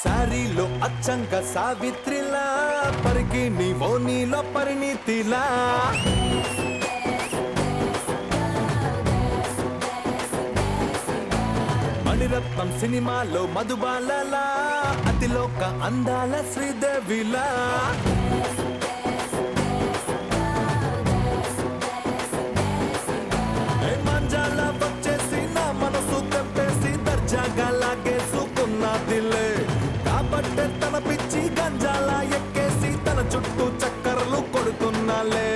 సారీలో అచ్చంగా సావిత్రిలా పరికి నీవో నీలో పరిణితిలా మణిరత్నం సినిమాలో మధుబాలలా అతిలోక అందాల శ్రీదేవిలా మంజాల వచ్చేసి నా మనసు తెంపేసి దర్జాగా లాగేసుకున్నదిలే కాబట్టే తన పిచ్చి గంజాల ఎక్కేసి తన చుట్టూ చక్కర్లు కొడుతున్నాలే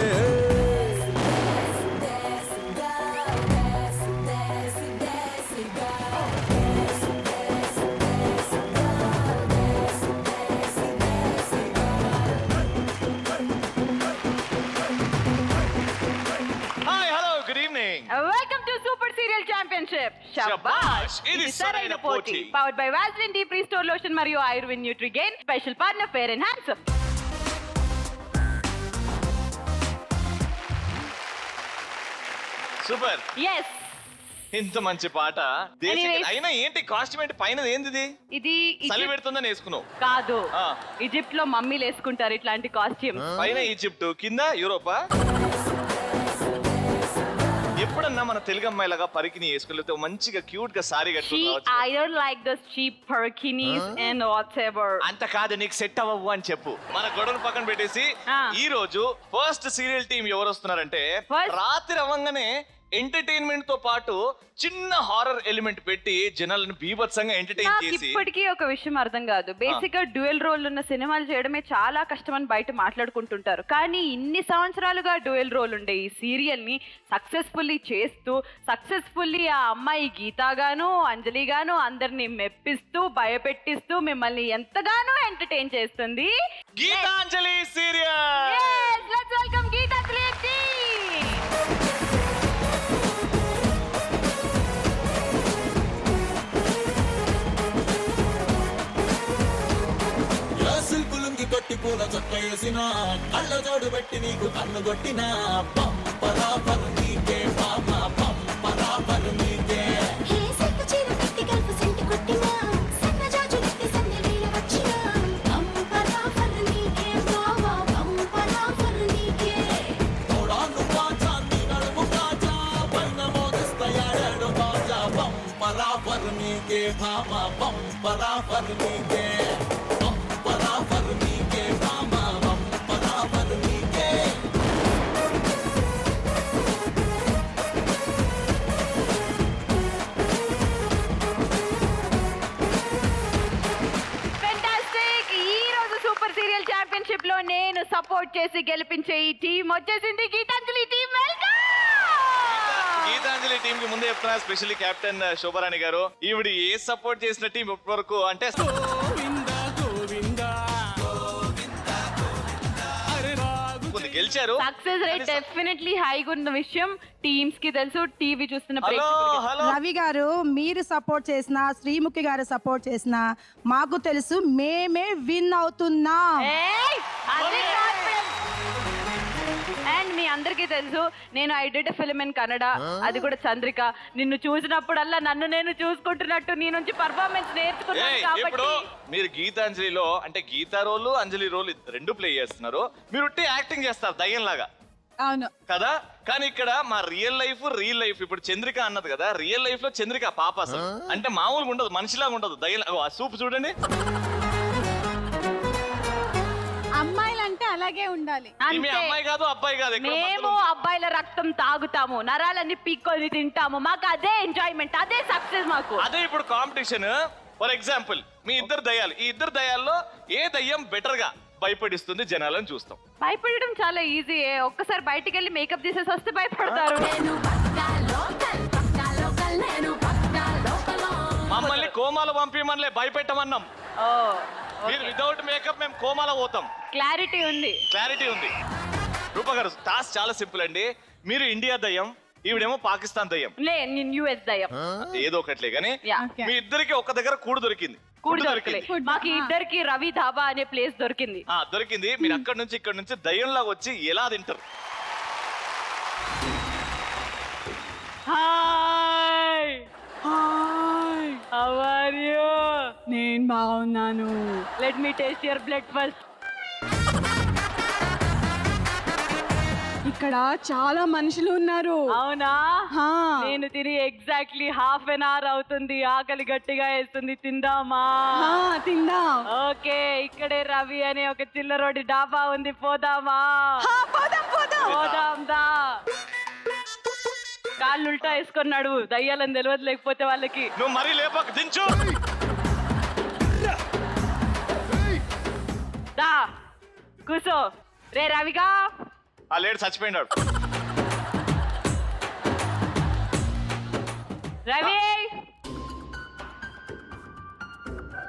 Welcome to Super Serial Championship. Shabash! ఇది సరైన పోటీ. Powered by Vaseline Deep Restore Lotion మరియు Ayurved Nutrigain. Special partner Fair and Handsome. Super. Yes. ఇంత మంచి పాట. అయినా ఏంటి కాస్ట్యూమ్ ఏంటి పైన ఏంది? ఇది చలి పెడుతుందని వేసుకున్నావు కాదు. ఈజిప్ట్ లో మమ్మీలు వేసుకుంటారు ఇట్లాంటి కాస్ట్యూమ్. పైన ఈజిప్ట్ కింద యూరోపా? ఎప్పుడన్నా మన తెలుగు అమ్మాయిలాగా పరికిని వేసుకెళ్తే మంచిగా క్యూట్ గా సారీ కట్టుకోవచ్చు. I don't like those cheap Burkinis and whatever. అంత కాదు, నీకు సెట్ అవ్వవు అని చెప్పు. మన గొడవను పక్కన పెట్టేసి ఈ రోజు ఫస్ట్ సీరియల్ టీం ఎవరు వస్తున్నారంటే రాత్రి అవ్వగానే ఎంటర్టైన్మెంట్ తో పాటు చిన్న హారర్ ఎలిమెంట్ పెట్టి జనాలను బీభత్సంగా ఎంటర్టైన్ చేసి. ఇప్పటికీ ఒక విషయం అర్థం కాదు. బేసిక్ గా డ్యూయల్ రోల్ ఉన్న సినిమాలు చేయడమే చాలా కష్టమని బయట మాట్లాడుకుంటుంటారు. కానీ ఇన్ని సంవత్సరాలుగా డ్యూయల్ రోల్ ఉండే ఈ సీరియల్ ని సక్సెస్ఫుల్లీ చేస్తూ సక్సెస్ఫుల్లీ ఆ అమ్మాయి గీతాగాను అంజలిగాను అందరినీ మెప్పిస్తూ భయపెట్టిస్తూ మిమ్మల్ని ఎంతగానో ఎంటర్టైన్ చేస్తుంది Geetanjali serial. Let's welcome Geetanjali. సిల్పులుంగి కొట్టి పూల చొక్క వేసిన కళ్ళ జోడు పెట్టి నీకు కన్ను కొట్టిన పంపరా పరు నీకే బామ పంపరా పరు నీకే తోడాను బాజా నీ నడుము కాజా పైన మోగిస్తాయాడు బాజా పంపరా పరు నీకే బామ పంపరా పరు నీకే లో నేను సపోర్ట్ చేసి గెలిపించే ఈ టీం వచ్చేసింది గీతాంజలి టీం. గీతాంజలి టీం కి ముందే చెప్తున్నా, స్పెషల్లీ కెప్టెన్ శోభరాణి గారు ఈవిడ ఏ సపోర్ట్ చేసిన టీం ఇప్పటి వరకు అంటే గెలిచారు. సక్సెస్ రేట్ డెఫినెట్లీ హైగా ఉన్న విషయం టీమ్స్ కి తెలుసు, టీవీ చూస్తున్న రవి గారు మీరు సపోర్ట్ చేసిన శ్రీముఖి గారు సపోర్ట్ చేసిన మాకు తెలుసు మేమే విన్ అవుతున్నాం. అండ్ మీ అందరికీ తెలుసు నేను I did film in Kannada, అది కూడా చంద్రిక. నిన్ను చూసినప్పుడల్లా నన్ను నేను చూసుకుంటున్నట్టు నీ నుంచి పర్ఫార్మెన్స్ నేర్చుకున్నాను కాబట్టి. మీరు గీతాంజలిలో అంటే గీతా రోల్ అంజలి రోల్ రెండు ప్లే చేస్తున్నారు, మీరు యాక్టింగ్ చేస్తారు దయ్యం లాగా. అవును కదా, కానీ ఇక్కడ మా రియల్ లైఫ్ ఇప్పుడు చంద్రిక అన్నది కదా, రియల్ లైఫ్ లో చంద్రిక పాప అసలు అంటే మామూలుగా ఉండదు, మనిషిలాగా ఉండదు, దయ్యం. ఆ సూప్ చూడండి. అమ్మాయిలంటే అలాగే ఉండాలి. అమ్మాయి కాదు అబ్బాయి కాదు, మేము అబ్బాయిల రక్తం తాగుతాము, నరాలన్నీ పీక్కొని తింటాము, మాకు అదే ఎంజాయ్మెంట్, అదే సక్సెస్ మాకు. అదే ఇప్పుడు కాంపిటీషన్. ఫర్ ఎగ్జాంపుల్ మీ ఇద్దరు దయ్యాలు, ఈ ఇద్దరు దయ్యాల్లో ఏ దయ్యం బెటర్ గా భయపడిస్తుంది జనాలను చూస్తాం. భయపడడం చాలా ఈజీ. ఒక్కసారి బయటికి వెళ్ళి మేకప్ తీసేసి వస్తే భయపడతారు. మమ్మల్ని కోమాలో పంపించమనిలే, భయపెట్టమన్నాం. మీరు వితౌట్ మేకప్ మేము కోమాలో పోతాం. క్లారిటీ ఉంది. రూప గారు టాస్క్ చాలా సింపుల్ అండి. మీరు ఇండియా దయ్యం, ఈవిడేమో పాకిస్తాన్ దయ్యం. యుఎస్ దయ్యం. ఏదో ఒకట్లే కానీ మీ ఇద్దరికి ఒక దగ్గర కూడు దొరికింది. మాకు ఇద్దరికి రవి ధాబా అనే ప్లేస్ దొరికింది. మీరు అక్కడ నుంచి ఇక్కడ నుంచి దయ్యంలాగా వచ్చి ఎలా తింటారు? Hi, how are you? నేను బాగున్నాను. Let me taste your blood first. ఇక్కడ చాలా మనుషులు ఉన్నారు. అవునా? హా. నేను తిని ఎగ్జాక్ట్లీ హాఫ్ అన్ అవర్ అవుతుంది. ఆకలి గట్టిగా వేస్తుంది. తిందామా? హా, తిందాం. ఓకే, ఇక్కడే రవి అనే ఒక చిల్లరోడి డాబా ఉంది. పోదామా? హా, పోదాం పోదాం. పోదాం దా. కాళ్ళు ఉల్టా వేసుకున్నాడు. దయ్యాలని తెలియదు లేకపోతే వాళ్ళకి. నువ్వు మరీ లేపక దించు. దా కూసో. రే రవిగా. ఆ లేడు చచ్చిపోయినాడు. Ravi.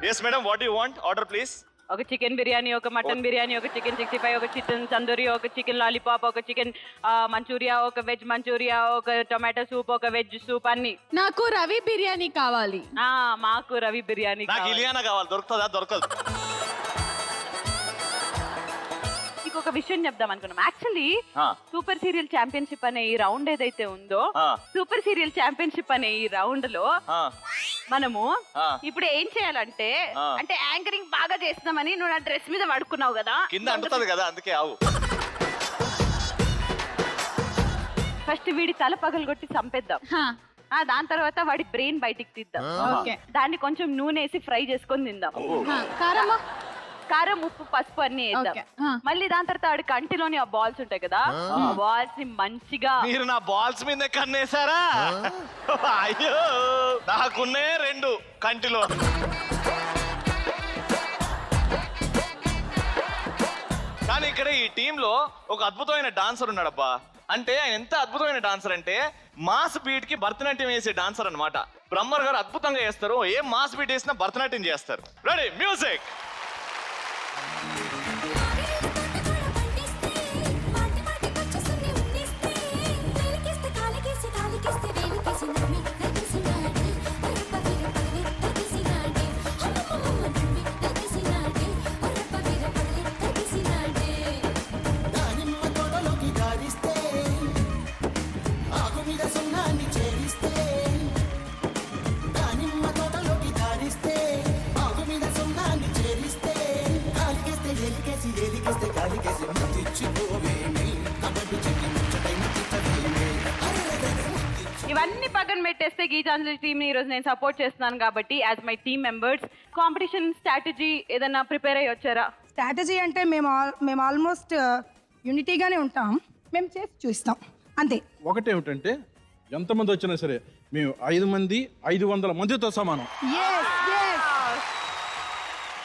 Yes madam, what you want? Order please. ఒక చికెన్ బిర్యానీ, ఒక మటన్ బిర్యానీ, ఒక చికెన్ 65, ఒక చికెన్ తందూరి, ఒక చికెన్ లాలీపాప్, ఒక చికెన్ మంచూరియా, ఒక వెజ్ మంచూరియా, ఒక టొమాటో సూప్, ఒక వెజ్ సూప్ అన్ని. నాకు రవి బిర్యానీ కావాలి. మాకు రవి బిర్యానీ నాకు కావాలి. ఇలియానా కావాలి. దొరుకుతుందా? దొరకదు. ఒక విషయం చెప్దాం అనుకున్నాం. యాక్చువల్లీ ఆ. సూపర్ సీరియల్ ఛాంపియన్షిప్ అనే ఈ రౌండ్ ఏదైతే ఉందో, ఆ. సూపర్ సీరియల్ ఛాంపియన్షిప్ అనే ఈ రౌండ్ లో ఆ. మనము ఆ. ఇప్పుడు ఏం చేయాలంటే, ఆ. అంటే యాంకరింగ్ బాగా చేస్తున్నామని నువ్వు నా డ్రెస్ మీద పడుకున్నావు కదా, కింద అంటుతుంది కదా, అందుకే ఆవు. ఫస్ట్ వీడి తల పగలగొట్టి చంపేద్దాం. హా, దాని తర్వాత వాడి బ్రెయిన్ బయటికి తీద్దాం. ఓకే. దాన్ని కొంచెం నూనె వేసి ఫ్రై చేసుకొని తిందాం. హా, కారమా? కారం, ఉప్పు, పసుపు అన్ని వేద్దాం. ఓకే. ఆ. మళ్ళీ దాని తర్వాత వాడి కంటిలోని ఆ బాల్స్ ఉంటాయి కదా, ఆ బాల్స్ ని మంచిగా మీరు నా బాల్స్ మీద కన్నేసారా? అయ్యో, నాకున్నే 2 కంటిలో. కానీ ఇక్కడ ఈ టీమ్ లో ఒక అద్భుతమైన డాన్సర్ ఉన్నాడబ్బా. అంటే ఆయన ఎంత అద్భుతమైన డాన్సర్ అంటే, మాస్ బీట్ కి భరతనాట్యం వేసే డాన్సర్ అన్నమాట. బ్రహ్మర్ గారు అద్భుతంగా వేస్తారు. ఏం మాస్ బీట్ వేసినా భరతనాట్యం చేస్తారు. Ready, music. దానిమ్మ తోటలోకి దారిస్తే ఆకు మీద సున్నాన్ని చేరిస్తే, దానిమ్మ తోటలోకి దారిస్తే ఆకు మీద సున్నాన్ని చేరిస్తే, కాలికేస్తే ఎలికేసి ఎలికేస్తే కాలికేసి ముచ్చిపోవేమి, కబడ్డీ చెక్కి ముచ్చటై ముచ్చితవేమి. ఇవన్నీ పక్కన పెట్టేస్తే గీతాంజలి టీమ్ ని ఈ రోజు నేను సపోర్ట్ చేస్తున్నాను కాబట్టి, as my team members, competition strategy ఏదైనా ప్రిపేర్ అయ్యి వచ్చారా? స్ట్రాటజీ అంటే మేము ఆల్మోస్ట్ యూనిటీగానే ఉంటాం. మేము చేసి చూస్తాం అంతే. ఒకటేమిటంటే ఎంతమంది వచ్చినా సరే మేము 5 మంది 500 మందితో సమానం.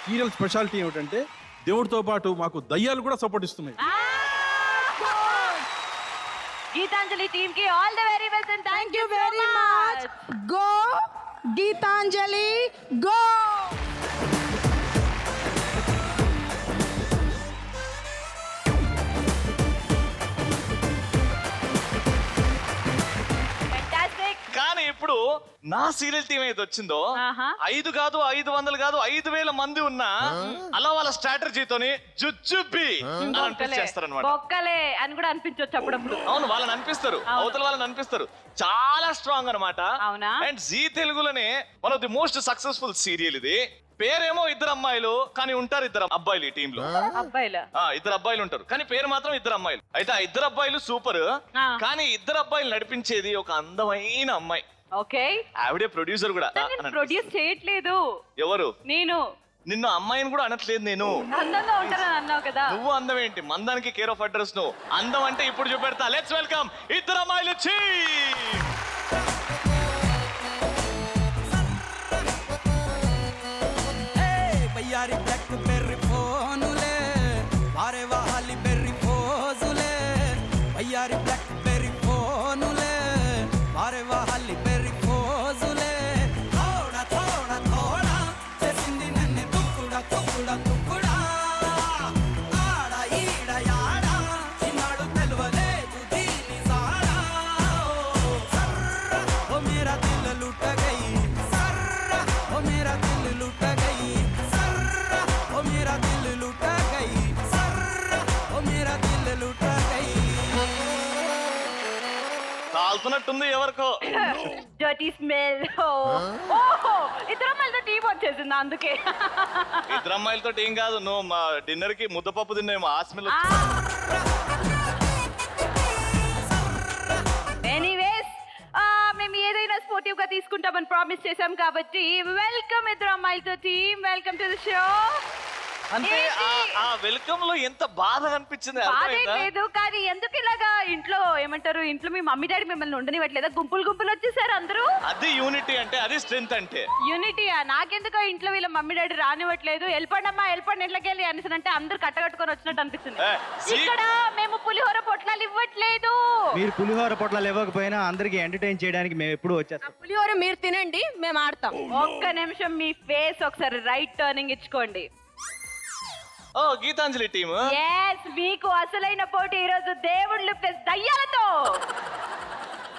సీరియల్ స్పెషాలిటీ ఏమిటంటే దేవుడితో పాటు మాకు దయ్యాలు కూడా సపోర్ట్ ఇస్తున్నాయి. గీతాంజలి టీమ్ కి all the very best and thank you very much. Go Geetanjali go. Fantastic. కానీ ఇప్పుడు నా సీరియల్ టీం ఏది వచ్చిందో, ఆహా. 5 కాదు 500 కాదు 5000 మంది ఉన్నా అలా వాళ్ళ స్ట్రాటజీతోని జుజ్జుబ్బి అని అనిపించేస్తారు. బొక్కలే అని కూడా అనిపించవచ్చు అప్పుడప్పుడు. అవును, వాళ్ళని అనిపిస్తారు, అవతల వాళ్ళని అనిపిస్తారు. చాలా స్ట్రాంగ్ అన్నమాట. అవునా? అండ్ జీ తెలుగులోనే one of the most successful serial ఇది. పేరేమో 2 అమ్మాయిలు, కానీ ఉంటారు 2 అబ్బాయిలు ఈ టీమ్ లో. అబ్బాయిలా? 2 అబ్బాయిలు ఉంటారు, కానీ పేరు మాత్రం 2 అమ్మాయిలు. అయితే ఆ 2 అబ్బాయిలు సూపర్. కానీ 2 అబ్బాయిలు నడిపించేది ఒక అందమైన అమ్మాయి. ఓకే. ఆవిడే ప్రొడ్యూసర్ కూడా. ప్రొడ్యూస్ చేయట్లేదు. ఎవరు? నేను. నిన్ను అమ్మాయిని కూడా అనట్లేదు నేను. అందంగా ఉంటారని అన్నావు కదా. నువ్వు అందం ఏంటి? మందానికి కేర్ ఆఫ్ అడ్రస్ నువ్వు. అందం అంటే ఇప్పుడు చూపెడతా. లెట్స్ వెల్కమ్ 2 అమ్మాయిలు. బయ్యారి బ్లాక్ బెర్రీ ఫోనులే, వారే వాహాలి బెర్రీ ఫోజులే. బయ్యారి బ్లాక్ బెర్రీ ఫోనులే, వారే వాహాలి బెర్రీ ఫోజులే. థోడా థోడా థోడా చేసింది నన్ను తుక్కుడా తుక్కుడా తుక్కుడా. ఆడ ఈడ యాడ చిన్నాడు తెలవలేదు దీని సాడా. సర్ర ఓ మేరా దిల్ లుట గయి, సర్ర ఓ మేరా దిల్ లుట గయి, సర్ర ఓ మేరా కాలుతున్నట్టుంది ఎవరికో. Dirty smell. ఓహో ఇద్దరు అమ్మాయిలతో టీం వచ్చేసింది అందుకే. ఇద్దరు అమ్మాయిలతో ఏం కాదు, నువ్వు మా డిన్నర్ కి ముద్దపప్పు తిన్నావు ఆ స్మెల్. ఎనీవేస్ మేము ఏదైనా స్పోర్టివ్ గా తీసుకుంటామని ప్రామిస్ చేశాం కాబట్టి వెల్కమ్ ఇద్దరు అమ్మాయిలతో team, welcome to the show. అంటే ఆ వెల్కమ్ లో ఎంత బాధ అనిపించింది. బాధే లేదు కానీ ఎందుకు ఇలాగా ఇంట్లో ఏమంటారు, ఇంట్లో మీ మమ్మీ డాడీ మిమ్మల్ని ఉండనివ్వట్లేదా? గుంపులు గుంపులు వచ్చేసారు అందరూ. అది యూనిటీ అంటే, అది స్ట్రెంత్ అంటే. యూనిటీయా? నాకెందుకో ఇంట్లో వీళ్ళ మమ్మీ డాడీ రానివ్వట్లేదు. వెళ్ళిపోండి అమ్మా వెళ్ళిపోండి ఇంట్లోకి వెళ్ళి అనేసి అంటే అందరు కట్టగట్టుకొని వచ్చినట్టు అనిపిస్తుంది. ఇక్కడ మేము పులిహోర పొట్లాలు ఇవ్వట్లేదు. మీరు పులిహోర పొట్లాలు ఇవ్వకపోయినా అందరికి ఎంటర్టైన్ చేయడానికి మేము ఎప్పుడు వచ్చేస్తాం. పులిహోర మీరు తినండి, మేము ఆడతాం. ఒక్క నిమిషం మీ ఫేస్ ఒకసారి రైట్ టర్నింగ్ ఇచ్చుకోండి. ఓ గీతాంజలి టీమ్. yes మీకు అసలైన పోటీ ఈరోజు దేవుళ్ళు ప్లస్ దయ్యాలతో.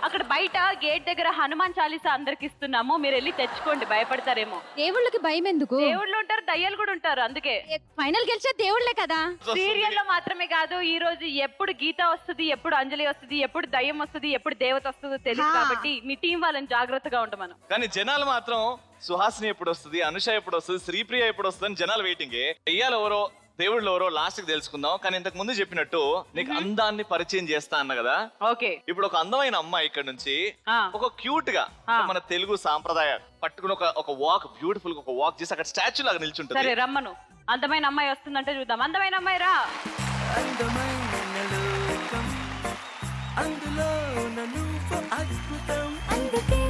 అక్కడ బయట గేట్ దగ్గర హనుమాన్ చాలీసా అందరికి ఇస్తున్నాము, మీరు వెళ్ళి తెచ్చుకోండి, భయపడతారేమో. దేవుళ్ళకి భయం ఎందుకు? దేవుళ్ళు ఉంటారు దయ్యాలు కూడా ఉంటారు అందుకే. ఫైనల్ గెలిచే దేవుళ్ళే కదా. సీరియల్ లో మాత్రమే కాదు, ఈ రోజు ఎప్పుడు గీత వస్తుంది, ఎప్పుడు అంజలి వస్తుంది, ఎప్పుడు దయ్యం వస్తుంది, ఎప్పుడు దేవత వస్తుందో తెలియదు కాబట్టి మీ టీం వాళ్ళని జాగ్రత్తగా ఉండమను. కానీ జనాలు మాత్రం సుహాసిని ఎప్పుడు వస్తుంది, అనుష ఎప్పుడు వస్తుంది, శ్రీప్రియ ఎప్పుడు వస్తుంది అని జనాలు వెయిటింగ్. దెయ్యాలు ఎవరో దేవుళ్ళు ఎవరో లాస్ట్ కి తెలుసుకుందాం. కానీ ఇంతకు ముందు చెప్పినట్టు నీకు అందాన్ని పరిచయం చేస్తా అన్న కదా. ఓకే ఇప్పుడు ఒక అందమైన అమ్మాయి ఇక్కడ నుంచి ఒక క్యూట్ గా మన తెలుగు సాంప్రదాయ పట్టుకుని ఒక వాక్, బ్యూటిఫుల్ గా ఒక వాక్ చేసి అక్కడ స్టాచ్యూ లాగా నిల్చుంటుంది. సరే రమ్మను, అందమైన అమ్మాయి వస్తుందంటే చూద్దాం. అందమైన అమ్మాయి రా. అందమైన లోకం, అందులో నన్ను అద్భుతం. అందుకే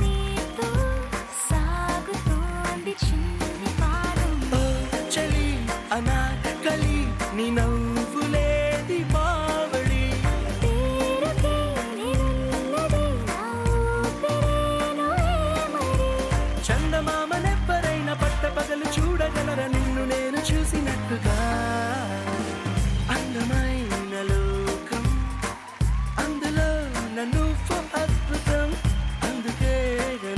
నీతో సాగుతోంది చిన్ని పాదం. ఓ చలి అనాకలి నీ నవ్వులే దీపావళి. పేరుకే నేనున్నది, నా ఊపిరేను ఏమరి. చందమామనెవ్వరైనా పట్ట పగలు చూడగలర నిన్ను నేను చూసినట్టుగా. అందమైన లోకం, అందులో నన్ను అద్భుతం. అందుకే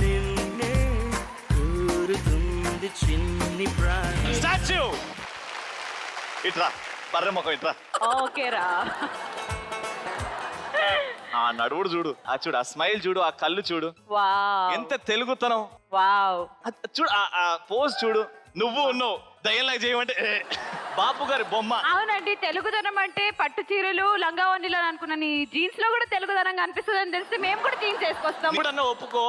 నిన్నే కోరుతుంది చిన్ని ప్రాణం. స్టాచ్యూ ఇట్రా, బర్రె ముఖం ఇట్రా. ఓకే రా. ఆ నడువుడు చూడు, ఆ చూడు, ఆ స్మైల్ చూడు, ఆ కళ్ళు చూడు, వావ్ ఎంత తెలుగుతనం. వావ్ చూడు ఆ పోజ్ చూడు, నువ్వు ఉన్నావు దయ్యంలాగా చేయమంటే బాపు గారి బొమ్మ. అవునండి, తెలుగుదనం అంటే పట్టు చీరలు లంగా ఓణీలు అని అనుకున్నాను. ఈ జీన్స్ లో కూడా తెలుగుదనంగా అనిపిస్తుంది అని తెలిసి మేము కూడా జీన్స్ వేసుకొస్తాం. ఇప్పుడన్నా ఒప్పుకో.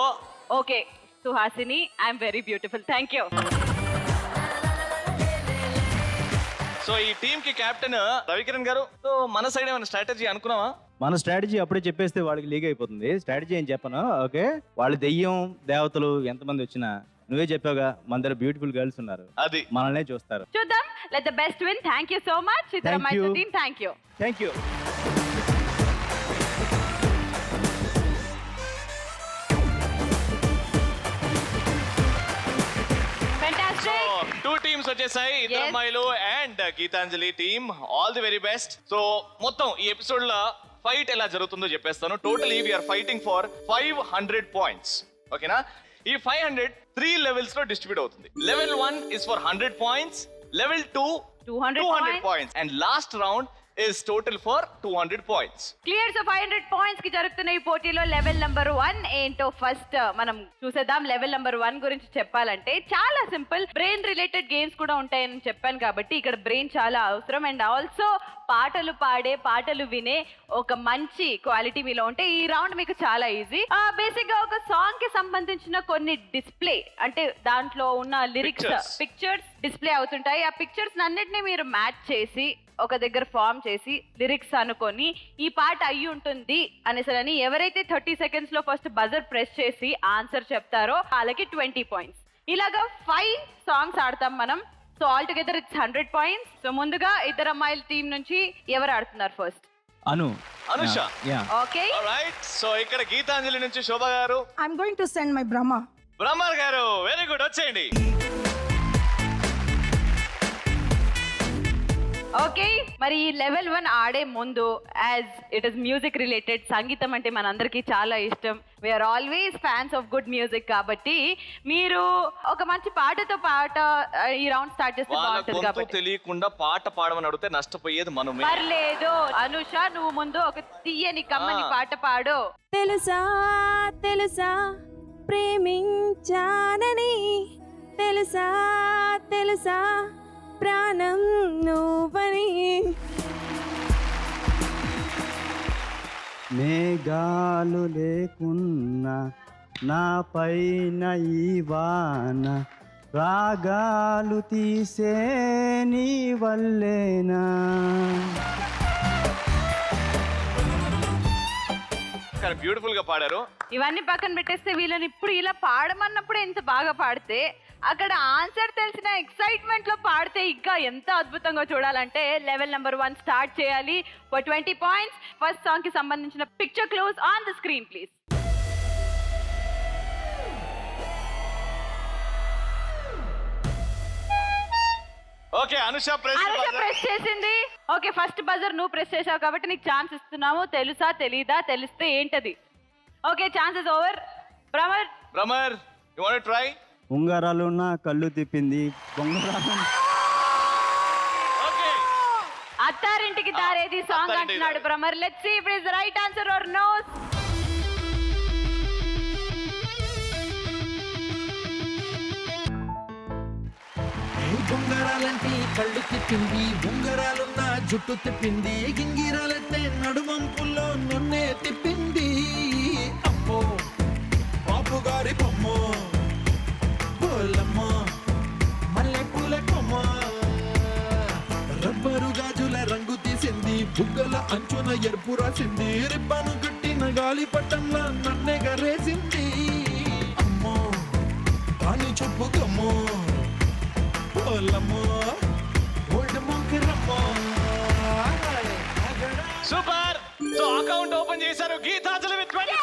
Okay Suhasini, I'm very beautiful, thank you. So ఈ టీమ్ కి కెప్టెన్ రవికిరణ్ గారు. సో మన సైడ్ ఏమైనా స్ట్రాటజీ అనుకున్నావా? మన స్ట్రాటజీ అప్పుడే చెప్పేస్తే వాళ్ళకి లీగ్ అయిపోతుంది. స్ట్రాటజీ ఏం చెప్పను. ఓకే, వాళ్ళు దెయ్యం దేవతలు ఎంతమంది వచ్చినా నువ్వే చెప్పావుగా, మన దగ్గర బ్యూటిఫుల్ గర్ల్స్ ఉన్నారు, అది మనల్నే చూస్తారు. చూద్దాం, let the best win. Thank you so much ఇద్దరు అమ్మాయిల team. Thank you. Thank you. Two teams వచ్చేసాయి, ఇద్దరు Yes. అమ్మాయిలు and Gitanjali team. All the very best. So మొత్తం ఈ ఎపిసోడ్ లో ఫైట్ ఎలా జరుగుతుందో చెప్పేస్తాను. Totally we are fighting for 500 points. ఓకేనా? ఈ 500 3 లెవెల్స్ లో డిస్ట్రిబ్యూట్ అవుతుంది. Level 1 is for 100 points, level 2 200 points and last round is total for 200 points. Clear. So 500 points కి జరుగుతున్న ఈ పోటీలో లెవెల్ నెంబర్ 1 ఏంటో ఫస్ట్ మనం చూసేద్దాం. లెవెల్ నెంబర్ 1 గురించి చెప్పాలంటే చాలా సింపుల్, బ్రెయిన్ రిలేటెడ్ గేమ్స్ కూడా ఉంటాయని చెప్పాను కాబట్టి ఇక్కడ బ్రెయిన్ చాలా అవసరం. అండ్ ఆల్సో పాటలు పాడే, పాటలు వినే ఒక మంచి క్వాలిటీ మీలో ఉంటే ఈ రౌండ్ మీకు చాలా ఈజీ. బేసిక్ గా ఒక సాంగ్ కి సంబంధించిన కొన్ని డిస్ప్లే, అంటే దాంట్లో ఉన్న లిరిక్స్, పిక్చర్స్ డిస్ప్లే అవుతుంటాయి. ఆ పిక్చర్స్ అన్నిటిని మీరు మ్యాచ్ చేసి ఒక దగ్గర ఫామ్ చేసి లిరిక్స్ అనుకొని ఈ పాట అయ్యి ఉంటుంది అనేసరి ఎవరైతే 30 seconds లో ఫస్ట్ బజర్ ప్రెస్ చేసి ఆన్సర్ చెప్తారో వాళ్ళకి 20 పాయింట్స్. ఇలాగా 5 సాంగ్స్ ఆడతాం మనం. So all together it's 100 points. So ముందుగా ఇద్దరు అమ్మాయిల టీం నుంచి ఎవరు ఆడుతున్నారు ఫస్ట్? అనుష. Okay right. సో ఇక్కడ గీతాంజలి నుంచి Shobha garu. I'm going to send my Brahma. Bhramar garu very good, వచ్చేయండి. ఓకే మరి ఈ లెవెల్ 1 ఆడే ముందు, as it is music related, సంగీతం అంటే మనందరికీ చాలా ఇష్టం, we are always fans of good music, కాబట్టి మీరు ఒక మంచి పాటతో ఈ రౌండ్ స్టార్ట్ చేస్తే వాళ్ళ బాగుంటుంది. గొంతు కాబట్టి తెలియకుండా పాట పాడమని అడిగితే నష్టపోయేది మనమే. పర్లేదు అనుష, నువ్వు ముందు ఒక తీయని కమ్మని పాట పాడు. తెలుసా తెలుసా ప్రేమించానని, తెలుసా తెలుసా ప్రాణం నువ్వని. మేఘాలు లేకున్నా నా పైన ఈ వాన, రాగాలు తీసే నీ వల్లేనా. కానీ బ్యూటిఫుల్ గా పాడారు. ఇవన్నీ పక్కన పెట్టేస్తే వీళ్ళని ఇప్పుడు ఇలా పాడమన్నప్పుడు ఎంత బాగా పాడితే, అక్కడ ఆన్సర్ తెలిసిన ఎక్సైట్మెంట్ లో పాడితే ఇంకా ఎంత అద్భుతంగా చూడాలంటే లెవెల్ నెంబర్ 1 స్టార్ట్ చేయాలి ఫర్ 20 పాయింట్స్. ఫస్ట్ సాంగ్ కి సంబంధించిన picture close on the screen please. Okay, Anusha press చేసింది. ఓకే, ఫస్ట్ బజర్ నువ్వు ప్రెస్ చేసావు కాబట్టి నీకు ఛాన్స్ ఇస్తున్నాము. తెలుసా తెలీదా, తెలిస్తే ఏంటది? Okay, chances over. Bhramar, you want to try? ఉంగరాలు నా కళ్ళు తిప్పింది, బొంగరాలు. ఓకే, అత్తారింటికి దారేది సాంగ్ అంటున్నాడు Bhramar. Let's see if it is the right answer or no. బొంగరాలంటే కళ్ళు తిప్పింది, బొంగరాలున్న జుట్టు తిప్పింది, గింగిరాలంటే నడుమంపుల్లో నన్నే తిప్పింది. అమ్మో బాబు గారి బొమ్మ, పోలమ్మ మల్లె పూల కొమ్మ, రబ్బరు గాజుల రంగు తీసింది, బుగ్గల అంచున ఎరుపు రాసింది, రిబ్బను కట్టిన గాలి పట్టంలా నన్నే గరేసింది. అమ్మో దాని చెప్పు కమ్మో, సూపర్. సో అకౌంట్ ఓపెన్ చేశారు Geetanjali with 20.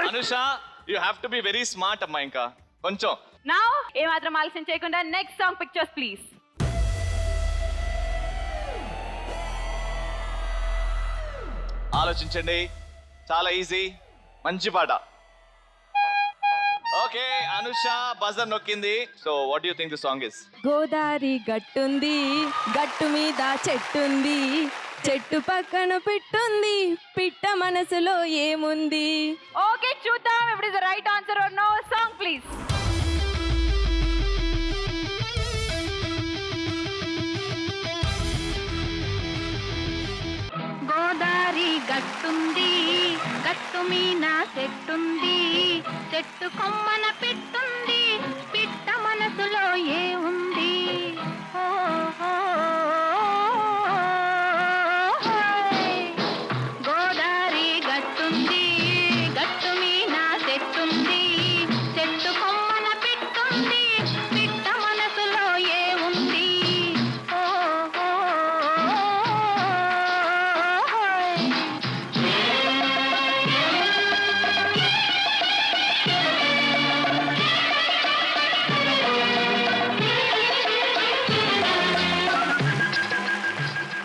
Anusha, you have to be very smart అమ్మా. ఇంకా కొంచెం నౌ ఏ మాత్రం ఆలస్యం చేయకుండా నెక్స్ట్ సాంగ్ పిక్చర్స్ ప్లీజ్. ఆలోచించండి, చాలా ఈజీ, మంచి పాట. ఓకే, అనుష బజర్ నొక్కింది. So what you think the song is? గోదారి గట్టుంది, గట్టు మీద చెట్టుంది, చెట్టు పక్కన పిట్టుంది, పిట్ట మనసులో ఏముంది. ఓకే, చూద్దాం if it is the right answer or no. Song please. Godari గట్టుంది, గట్టు మీన చెట్టుంది, చెట్టు కొమ్మన పెట్టుంది, పిట్ట మనసులో ఏ ఉంది. ఓ ఓ, గోదారి గట్టుంది, గట్టు మీన చెట్టుంది, చెట్టు కొమ్మన పెట్టుంది, పిట్ట మనసులో ఏ ఉంది. ఓ ఓ,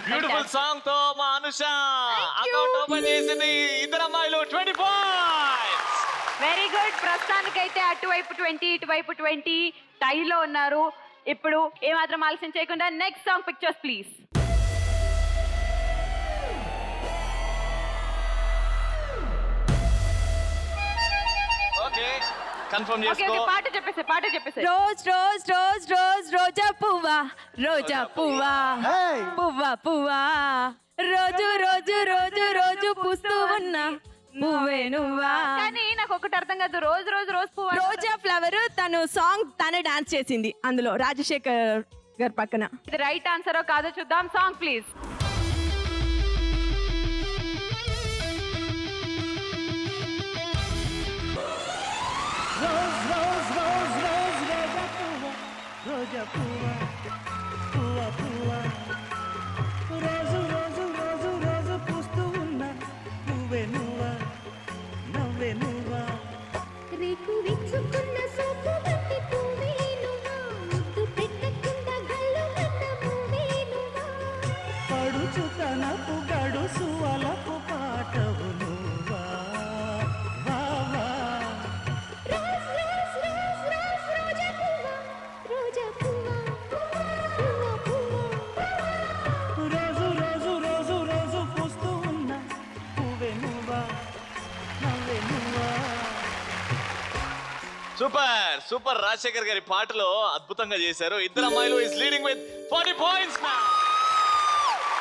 బ్యూటిఫుల్ సాంగ్ తో మా అనుష అకౌంట్ ఓపెన్ చేసింది. ఇద్దరు అమ్మాయిలు 20 పాయింట్స్. Very good. ప్రస్తుతానికైతే అటువైపు 20 ఇటువైపు 20 టైలో ఉన్నారు. ఇప్పుడు ఏ మాత్రం ఆలస్యం చేయకుండా next song pictures please. Okay, confirm okay చేసుకో. ఓకే, పాట చెప్పేసి. రోజ్ రోజ్ రోజ్ రోజ్ రోజా పువ్వా, రోజా పువ్వా, పువ్వా పువ్వా, రోజు రోజు రోజు రోజు పూస్తూ ఉన్నా పువ్వే నువ్వా. కానీ నాకు ఒకటి అర్థం కాదు, రోజు రోజు రోజు పువ్వు రోజా ఫ్లవర్ తను సాంగ్ తనే డాన్స్ చేసింది అందులో రాజశేఖర్ గారి పక్కన. ఇది రైట్ ఆన్సరో కాదో చూద్దాం. Song please. రోజా పువ్వా, పువ్వా పువ్వా, రోజు రోజు రోజు రోజు పూస్తూ ఉన్నా నువ్వే నువ్వా, నవ్వే నువ్వా. రేకు విచ్చుకున్న సోకు బట్టి పువ్వే నువ్వా, ముద్దు పెట్టకుండా గల్లు కన్న సూపర్ సూపర్ రాజశేఖర్ గారి పాటలో అద్భుతంగా చేశారు. ఇద్దరు అమ్మాయిలు is leading with 40 points now.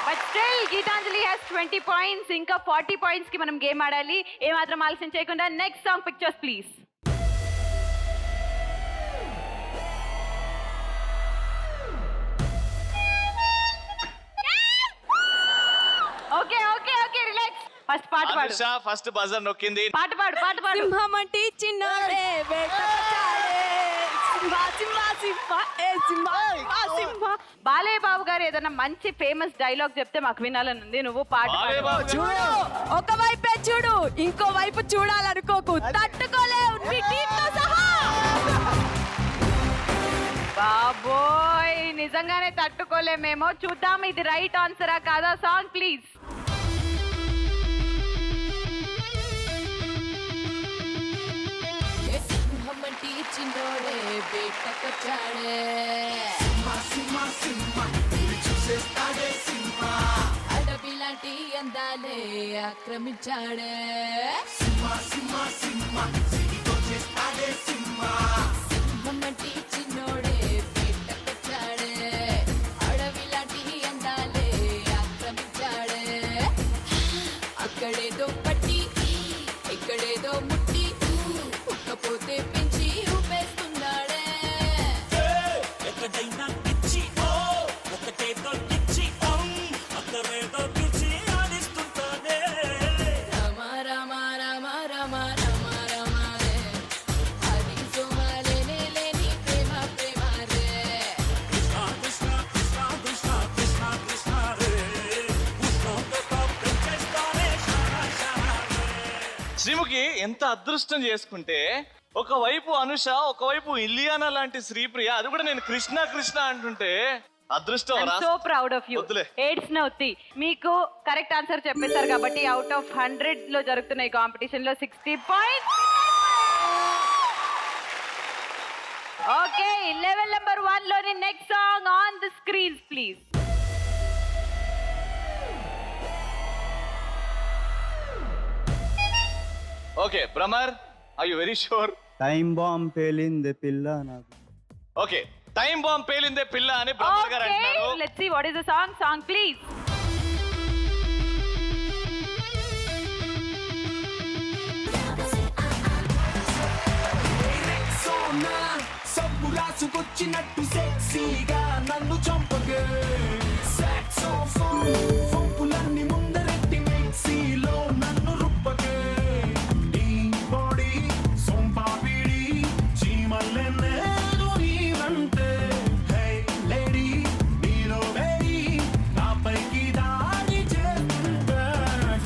But still Geetanjali has 20 points. ఇంకా 40 పాయింట్స్ కి మనం గేమ్ ఆడాలి. ఏమాత్రం ఆలస్యం చేయకుండా next song pictures please. Okay okay okay relax. First పాట పాడు. అనుష ఫస్ట్ బజర్ నొక్కింది. పాట పాడు పాట పాడు. సింహమంటి చిన్నోడే వేటకొచ్చాడే. సింహ సింహ సింహ ఏ సింహ సింహ సింహ. బాలయ్య బాబు గారు ఏదైనా మంచి ఫేమస్ డైలాగ్ చెప్తే మాకు వినాలని ఉంది. నువ్వు పాట బాలయ్య పాడు. బాబు చూడు, ఒకవైపే చూడు, ఇంకో వైపు చూడాలనుకోకు. తట్టుకోలేవు నీ టీంతో సహా. బాబోయ్ నిజంగానే తట్టుకోలేమేమో. చూద్దాం ఇది రైట్ ఆన్సరా కాదా. Song please. సింహమంటి చిన్నోడే వేటకొచ్చాడే. అడవి లాంటి అందాలే ఆక్రమించాడే. సింహమంటి చిన్నోడే వేటకొచ్చాడే. అడవి లాంటి అందాలే ఆక్రమించాడే. అక్కడేదో పట్టి ఇక్కడేదో ముట్టి ఉక్కపోతే పెంచి ఊపేస్తున్నాడే. ఎక్కడైనా ఇచ్చి ఓ ఒకటేదో ఇచ్చి అక్కడేదో పిచ్చి ఆడిస్తుంటానే. రామ రామ రామ రామ రామ రామ రే. అది సోమాలేనే లేని ప్రేమ ప్రేమ రే. కృష్ణ కృష్ణ కృష్ణ కృష్ణ కృష్ణ కృష్ణ రే. కృష్ణతో పెంచేస్తానే షారా షారా రే. శ్రీముఖి ఎంత అదృష్టం చేసుకుంటే ఒకవైపు అనుష ఒకవైపు ఇలియానా లాంటి శ్రీప్రియ, అది కూడా నేను కృష్ణ కృష్ణ అంటుంటే అదృష్టం రా. So proud of you. వద్దులే. ఎయిడ్స్ నౌతి మీకు కరెక్ట్ ఆన్సర్ చెప్పేశారు కాబట్టి అవుట్ ఆఫ్ 100 లో జరుగుతున్న ఈ కాంపిటీషన్ లో 60 పాయింట్స్. ఓకే లెవెల్ నెంబర్ 1 లోని next song on the screens please. Okay Bhramar are you very sure? Time bomb పేలింది పిల్ల నాకు. ఓకే టైం బాంబ్ పేలిందే పిల్ల అని భ్రమర్ గారు ఓకే అంటున్నారు. Let's see what is the song please. సోనా సబ్బు రాసుకొచ్చినట్టు సెక్సీగా నన్ను చంపగే. సాక్సోఫోన్ ఫోపులన్నీ ముందరెట్టి మిక్సీలో నన్ను రుప్పగే. ఈ బాడీ సొంపాపిడి చీమల్లెన్నేరు నీవంటే. హే లేడీ నీలో వేడి నాపైకి దాడి చేస్తుంటే.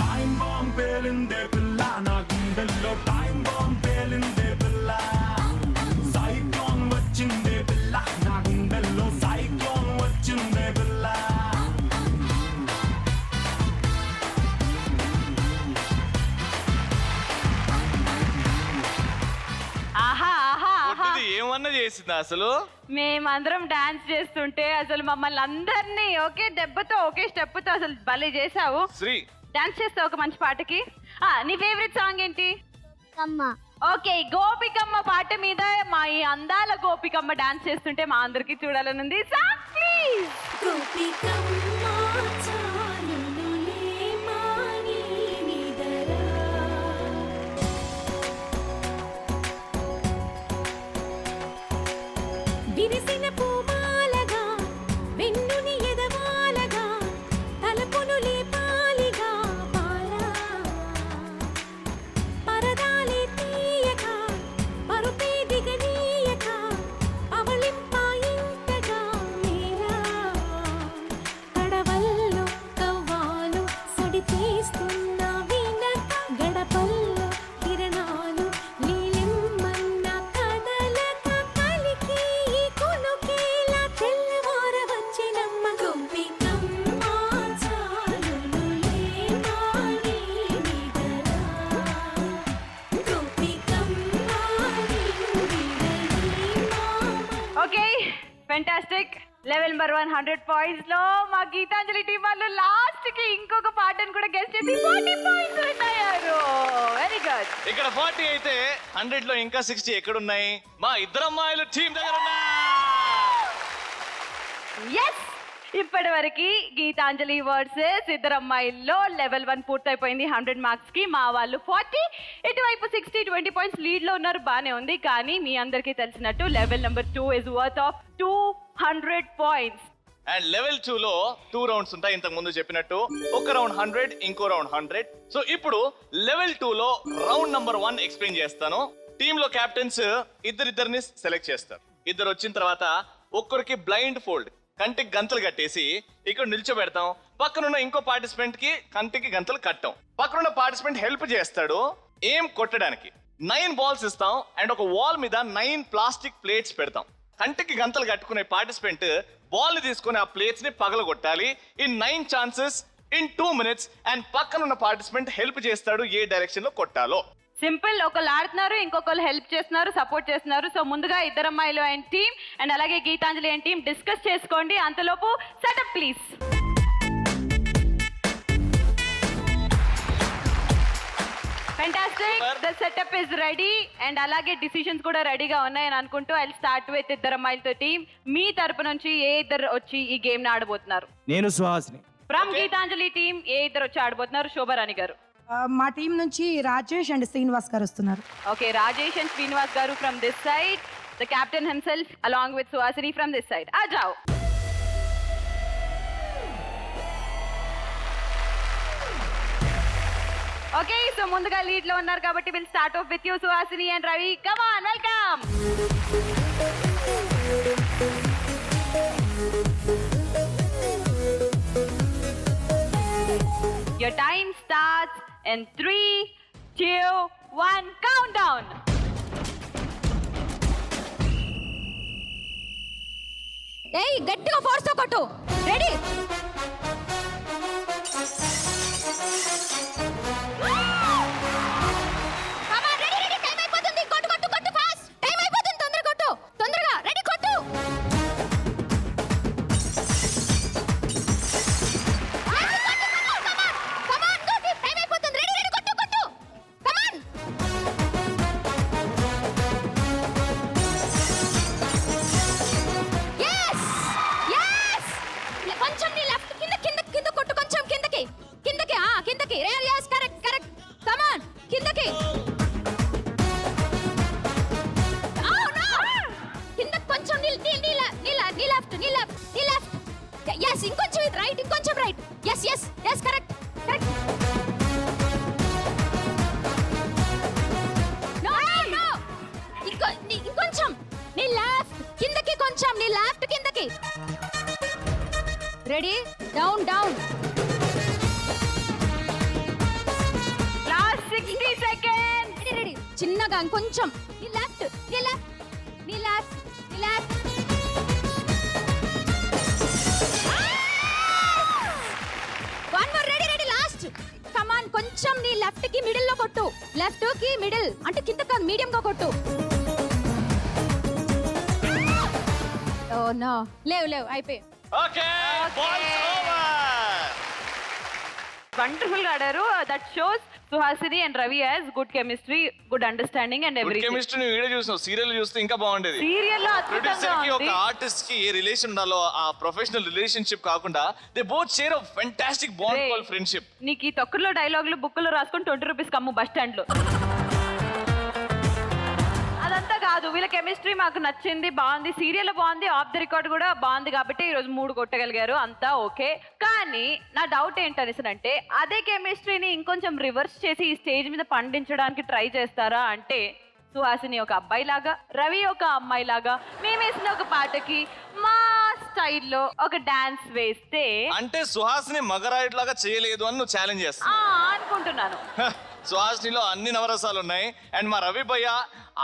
టైం బాంబ్ పేలిందే పిల్ల నా గుండెల్లో. టైం బాంబ్ పేలిందే పిల్ల. సైక్లోన్ వచ్చిందే పిల్ల నా గుండెల్లో. సైక్లోన్ వచ్చిందే పిల్ల. ఆహా ఆహా ఆహా. కొట్టిది ఏమన్నా చేసింది అసలు? మేమందరం డాన్స్ చేస్తుంటే అసలు మమ్మల్ని అందరినీ ఒకే దెబ్బతో ఒకే స్టెప్ తో అసలు భలే చేసావు. శ్రీ డాన్స్ చేస్తావు ఒక మంచి పాటకి. నీ ఫేవరెట్ సాంగ్ ఏంటి? అమ్మ ఓకే గోపికమ్మ పాట మీద మా ఈ అందాల గోపికమ్మ డాన్స్ చేస్తుంటే మా అందరికి చూడాలని ఉంది. Song please. విరిసిన పూమాలగా వెన్నుని ఎదవాలగా తలపును లేపాలిగా బాలా. పరదాలే తీయక పరుపే దిగనీయక అవళింపాయింతగా మేరా. కడవల్లో కవ్వాలు సడి తీస్తున్న వినక గడపల్లో కిరణాలు నీలిమ్మన్న కదలక కలికి ఈ కునుకేలా తెల్లవార వచ్చినమ్మ. గోపికమ్మ చాలులులే మాని నిదరా. గోపికమ్మ నిందిరని మామ. Okay fantastic. Level number 100 points లో మా గీతాంజలి టీం వాళ్ళు లాస్ట్ కి ఇంకొక పాటను కూడా గెస్ట్ చేసి 40 పాయింట్స్ విన్ అయ్యారు. Very good. ఇక్కడ 40 అయితే 100 లో ఇంకా 60 ఎక్కడున్నాయి? మా ఇద్దరు అమ్మాయిలు టీం దగ్గర ఉన్నాయి. ఎస్, ఇప్పటి వరకు గీతాంజలి వర్సెస్ ఇద్దరు అమ్మాయిల్లో లెవెల్ 1 పూర్తయిపోయింది 100 మార్క్స్ కి. మా వాళ్ళు 40, ఇటువైపు 60, 20 పాయింట్స్ లీడ్ లో ఉన్నారు. బానే ఉంది. కానీ మీ అందరికీ తెలిసినట్టు level number 2 is worth of 200 points. And level 2 లో 2 రౌండ్స్ ఉంటాయి. ఇంతకు ముందు చెప్పినట్టు ఒక రౌండ్ 100, ఇంకో రౌండ్ 100. సో ఇప్పుడు లెవెల్ 2 లో రౌండ్ నెంబర్ 1 ఎక్స్ప్లెయిన్ చేస్తాను. టీమ్ లో కెప్టెన్స్ ఇద్దరిని సెలెక్ట్ చేస్తారు. ఇద్దరు వచ్చిన తర్వాత ఒక్కరికి బ్లైండ్ ఫోల్డ్, కంటికి గంతలు కట్టేసి ఇక్కడ నిల్చోబెడతాం. పక్కనున్న ఇంకో పార్టిసిపెంట్ కి కంటికి గంతలు కట్టాం. పక్కనున్న పార్టిసిపెంట్ హెల్ప్ చేస్తాడు ఏం కొట్టడానికి. 9 బాల్స్ ఇస్తాం అండ్ ఒక వాల్ మీద 9 ప్లాస్టిక్ ప్లేట్స్ పెడతాం. కంటికి గంతలు కట్టుకునే పార్టిసిపెంట్ బాల్ ని తీసుకుని ఆ ప్లేట్స్ ని పగలగొట్టాలి in 9 chances in 2 minutes. And పక్కనున్న పార్టిసిపెంట్ హెల్ప్ చేస్తాడు ఏ డైరెక్షన్ లో కొట్టాలో. సింపుల్. ఒకళ్ళు ఆడుతున్నారు, ఇంకొకళ్ళు హెల్ప్ చేస్తున్నారు, సపోర్ట్ చేస్తున్నారు. సో ముందుగా ఇద్దరు అమ్మాయిలు అండ్ టీమ్ అండ్ అలాగే గీతాంజలి అండ్ టీమ్ డిస్కస్ చేసుకోండి. అంతలోపు setup please. Fantastic. The setup is ready and అలాగే డిసిషన్స్ కూడా రెడీగా ఉన్నాయని అనుకుంటూ ఐ స్టార్ట్ విత్ ఇద్దరు అమ్మాయిలతో టీమ్. మీ తరపు నుంచి ఏ ఇద్దరు వచ్చి ఈ గేమ్ ని ఆడబోతున్నారు? నేను సుహాసిని. ఫ్రమ్ గీతాంజలి టీమ్ ఏ ఇద్దరు వచ్చి ఆడబోతున్నారు? శోభారాణి గారు. మా టీం నుంచి రాజేష్ అండ్ శ్రీనివాస్ గారు వస్తున్నారు. Okay, Rajesh and Srinivas Garu from this side. The captain himself along with Suhasini from this side. Ajao. Okay, so munduga lead lo unnaru kabatti we'll start off with you Suhasini and Ravi. Come on, welcome. Your time starts in 3, 2, 1, countdown. ఏయ్ గట్టిగా force తో కొట్టు. Ready? Time అయిపోతుంది. కొట్టు కొట్టు కొట్టు fast. Time అయిపోతుంది. తొందరగా కొట్టు. తొందరగా రెడీ కొట్టు. Ready? Down down. Last 60 seconds. Ready? చిన్నగా కొంచెం. నీ left knee left knee left knee left. One more. Ready ready last. Come on. కొంచెం నీ లెఫ్ట్ కి మిడిల్ లో కొట్టు. లెఫ్ట్ కి మిడిల్ అంటే కింద కాదు, మీడియం గా కొట్టు. Oh no. లేవు అయిపోయి. Okay, balls over. Wonderful గా ఆడారు. That shows Suhasini and Ravi has good chemistry, good understanding and good everything. Chemistry నువ్వు వీడియో చూసినావు, సీరియల్ చూస్తే ఇంకా బాగుండేది. సీరియల్ లో అద్భుతంగా ప్రొడ్యూసర్ కి ఒక ఉంది. ఆర్టిస్ట్ కి ఏ రిలేషన్ ఉండాలో ఆ ప్రొఫెషనల్ రిలేషన్షిప్ కాకుండా they both share a fantastic bond called friendship. నీకు ఈ తొక్కుల్లో డైలాగులు బుక్కులో రాసుకొని 20 రూపీస్ కమ్ము బస్ స్టాండ్ లో. అదంతా కాదు, వీళ్ళ కెమిస్ట్రీ మాకు నచ్చింది, బాగుంది. సీరియల్ బాగుంది, ఆఫ్ ది రికార్డ్ కూడా బాగుంది. కాబట్టి ఈ రోజు 3 కొట్టగలిగారు, అంతా ఓకే. కానీ నా డౌట్ ఏంటనేసనంటే అదే కెమిస్ట్రీని ఇంకొంచెం రివర్స్ చేసి ఈ స్టేజ్ మీద పండించడానికి ట్రై చేస్తారా అంటే సుహాసిని ఒక అబ్బాయి లాగా, రవి ఒక అమ్మాయి లాగా, మేము వేసిన ఒక పాటకి మా స్టైల్లో ఒక డాన్స్ వేస్తే అంటే సుహాసిని మగరాయుడు లాగా చేయలేదు అని నువ్వు ఛాలెంజ్ చేస్తావు అనుకుంటున్నాను. సుహాసినిలో అన్ని నవరసాలు ఉన్నాయి అండ్ మా రవి భయ్య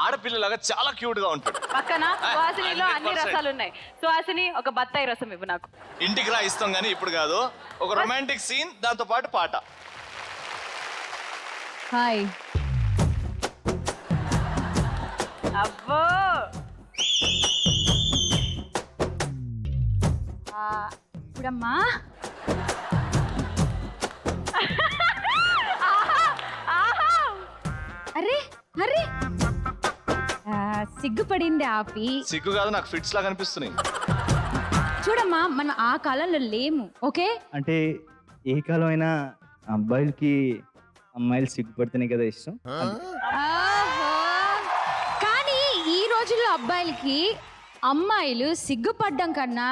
ఆడపిల్లలాగా చాలా క్యూట్ గా ఉంటాడు. పక్కన సుహాసినిలో అన్ని 100%. రసాలు ఉన్నాయి. సుహాసిని ఒక బత్తాయి రసం ఇవ్వు నాకు. ఇంటికి రా ఇస్తాం కానీ ఇప్పుడు కాదు. ఒక రొమాంటిక్ సీన్, దాంతో పాటు పాట. హాయ్. అబ్బో ఇప్పుడమ్మా అరే అరే సిగ్గుపడింది ఆపి. సిగ్గు కాదు, నాకు ఫిట్స్ లాగా అనిపిస్తున్నాయి. చూడమ్మా, మనం ఆ కాలంలో లేము. ఓకే, అంటే ఏ కాలం అయినా అబ్బాయిలకి అమ్మాయిలు సిగ్గుపడితేనే కదా ఇష్టం. ఆహా. కానీ ఈ రోజుల్లో అబ్బాయిలకి అమ్మాయిలు సిగ్గుపడ్డం కన్నా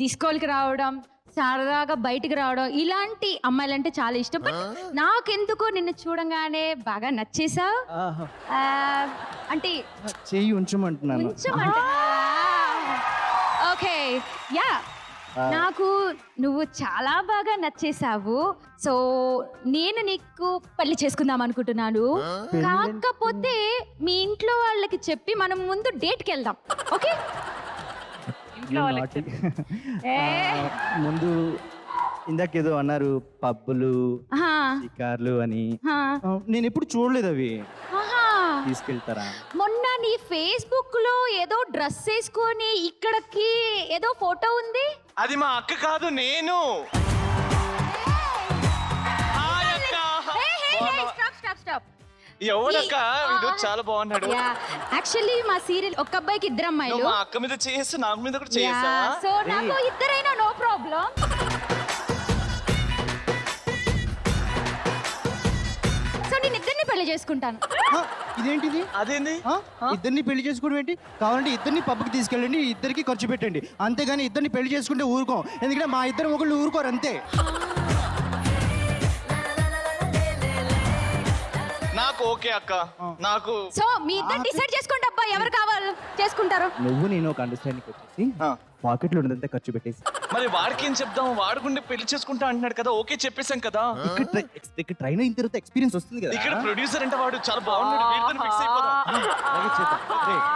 డిస్కోలకి రావడం, సరదాగా బయటికి రావడం, ఇలాంటి అమ్మాయిలంటే చాలా ఇష్టం. బట్ నాకెందుకో నిన్ను చూడంగానే బాగా నచ్చేసావు. అంటే చెయ్యి ఉంచమంటున్నాను. ఓకే, యా, నాకు నువ్వు చాలా బాగా నచ్చేసావు. సో నేను నీకు పెళ్లి చేసుకుందాం అనుకుంటున్నాను. కాకపోతే మీ ఇంట్లో వాళ్ళకి చెప్పి మనం ముందు డేట్కి వెళ్దాం. ఓకే, ముందు ఇందాకేదో అన్నారు పబ్బులు, ఆహా. షికార్లు అని. ఆహా. నేను ఎప్పుడు చూడలేదు అవి. ఆహా. తీసుకెళ్తారా? మొన్న నీ ఫేస్బుక్ లో ఏదో డ్రెస్ వేసుకొని ఇక్కడికి ఏదో ఫోటో ఉంది. అది మా అక్క కాదు, నేను. హాయ్ అక్క. ఎవరక్క? వీడు చాలా బాగున్నాడు. యాక్చువల్లీ మా సీరియల్ ఒక అబ్బాయికి ఇద్దరు అమ్మాయిలు. మా అక్క మీద చేసి నాకు మీద కూడా చేసావా? సో నాకు ఇద్దరైనా నో ప్రాబ్లం. సో నేను ఇద్దరిని పెళ్లి చేసుకుంటాను. ఇదేంటిది? అదేంది? ఇద్దరిని పెళ్లి చేసుకోవడం ఏంటి? కావాలంటే ఇద్దరిని పబ్కి తీసుకెళ్ళండి, ఇద్దరికి ఖర్చు పెట్టండి, అంతేగాని ఇద్దరిని పెళ్లి చేసుకుంటే ఊరుకోం. ఎందుకంటే మా ఇద్దరు ఒకళ్ళు ఊరుకోరు, అంతే. నాకు ఓకే అక్క. నాకు సో మీ ఇద్దరు డిసైడ్ చేసుకోండి అబ్బా, ఎవరు కావాలి చేసుకుంటారు. నువ్వు నేను ఒక అండర్స్టాండింగ్ వచ్చేసి పాకెట్లో ఉన్నదంతా ఖర్చు పెట్టేసి. మరి వాడికి ఏం చెప్దాం? వాడుకుంటే పెళ్లి చేసుకుంటా అంటున్నాడు కదా. ఓకే చెప్పేసాం కదా. ఇక్కడ ట్రైన్ అయిన తర్వాత ఎక్స్పీరియన్స్ వస్తుంది కదా. ఇక్కడ ప్రొడ్యూసర్ అంటే వాడు చాలా బాగున్నాడు, వీడితో ఫిక్స్ అయిపోదాం. అలాగే చేద్దాం.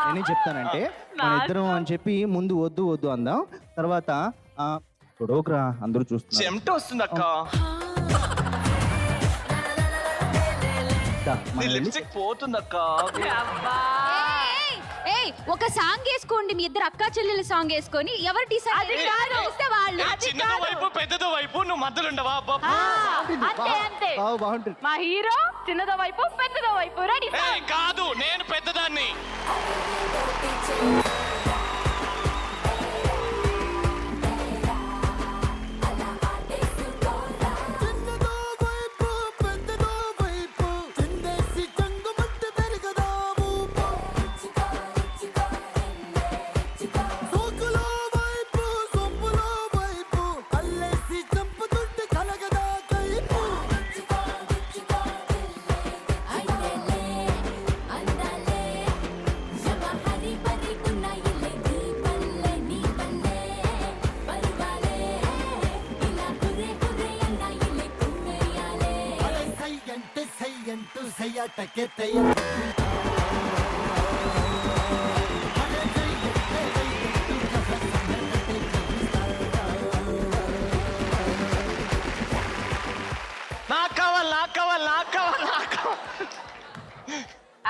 నేనేం చెప్తానంటే మన ఇద్దరం అని చెప్పి ముందు వద్దు వద్దు అందాం, తర్వాత గొడవకురా అందరూ చూస్తున్నారు. చెమట వస్తుంది అక్క. నీ లిప్స్టిక్ పోతుంది అక్క. ఒక సాంగ్ వేసుకోండి, మీ ఇద్దరు అక్క చెల్లెల సాంగ్ వేసుకొని ఎవరు డిసైడ్ వాళ్ళు. చిన్నదో వైపు పెద్దదో వైపు, నువ్వు మధ్యలో ఉండవా? అంతే అంతే. బాగుంటుంది. మా హీరో చిన్నదో వైపు పెద్దదో వైపు. రెడీ? కాదు, నేను పెద్దదాన్ని.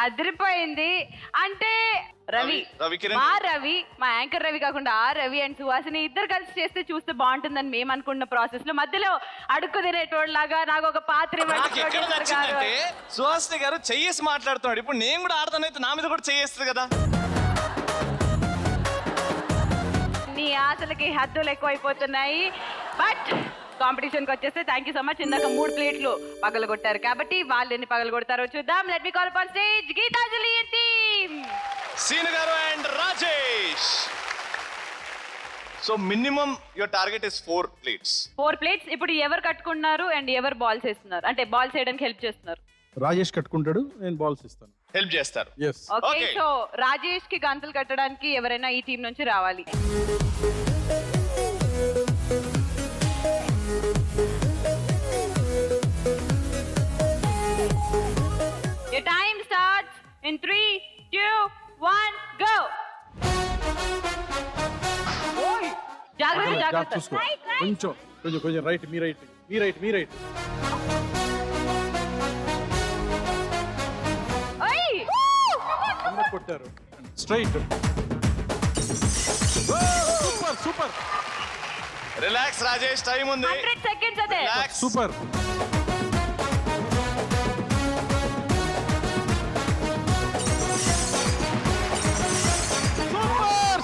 అదిరిపోయింది. అంటే రవి, మా రవి, మా యాంకర్ రవి కాకుండా ఆ రవి అండ్ సుహాసిని ఇద్దరు కలిసి చేస్తే చూస్తే బాగుంటుందని మేము అనుకున్న ప్రాసెస్ లో మధ్యలో అడుక్కు తినేటోళ్ళలాగా నాకు ఒక పాత్ర నచ్చిందంటే సుహాసిని గారు చెయ్యేసి మాట్లాడుతున్నాడు. ఇప్పుడు నేను కూడా ఆడతానైతే నా మీద కూడా చెయ్యేస్తుంది కదా. నీ ఆశలకి హద్దులు ఎక్కువైపోతున్నాయి. బట్ కాంపిటీషన్కి వచ్చేస్తే థ్యాంక్ యూ సో మచ్. ఇందాక 3 ప్లేట్లు పగలగొట్టారు కాబట్టి వాళ్ళు ఎన్ని పగలగొడతారో చూద్దాం. Let me call on stage Geethanjali team, Seenu garu and Rajesh. So minimum your target is 4 plates. 4 plates. ఇప్పుడు ఎవరు కట్టుకున్నారు అండ్ ఎవరు బాల్స్ వేస్తున్నారు, అంటే బాల్స్ వేయడానికి హెల్ప్ చేస్తున్నారు? రాజేష్ కట్టుకుంటాడు, నేను బాల్స్ ఇస్తాను. హెల్ప్ చేస్తారు. ఓకే, సో రాజేష్ కి గంతులు కట్టడానికి ఎవరైనా ఈ టీం నుంచి రావాలి. Your time starts in 3, 2, 1, go. జాగ్రత్త. చూసుకో. కొంచెం రైట్, మీ రైట్. కొట్టారు. Straight. Super. Relax Rajesh, time ఉంది. 100 సెకండ్స్ అదే. Relax. Super.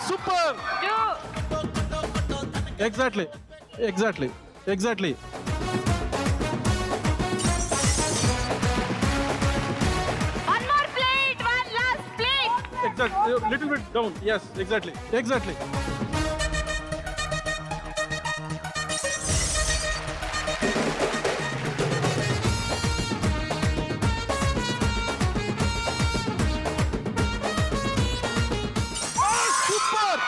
Super. 2. Exactly. One more plate, one last plate. Little bit down. yes exactly. Super.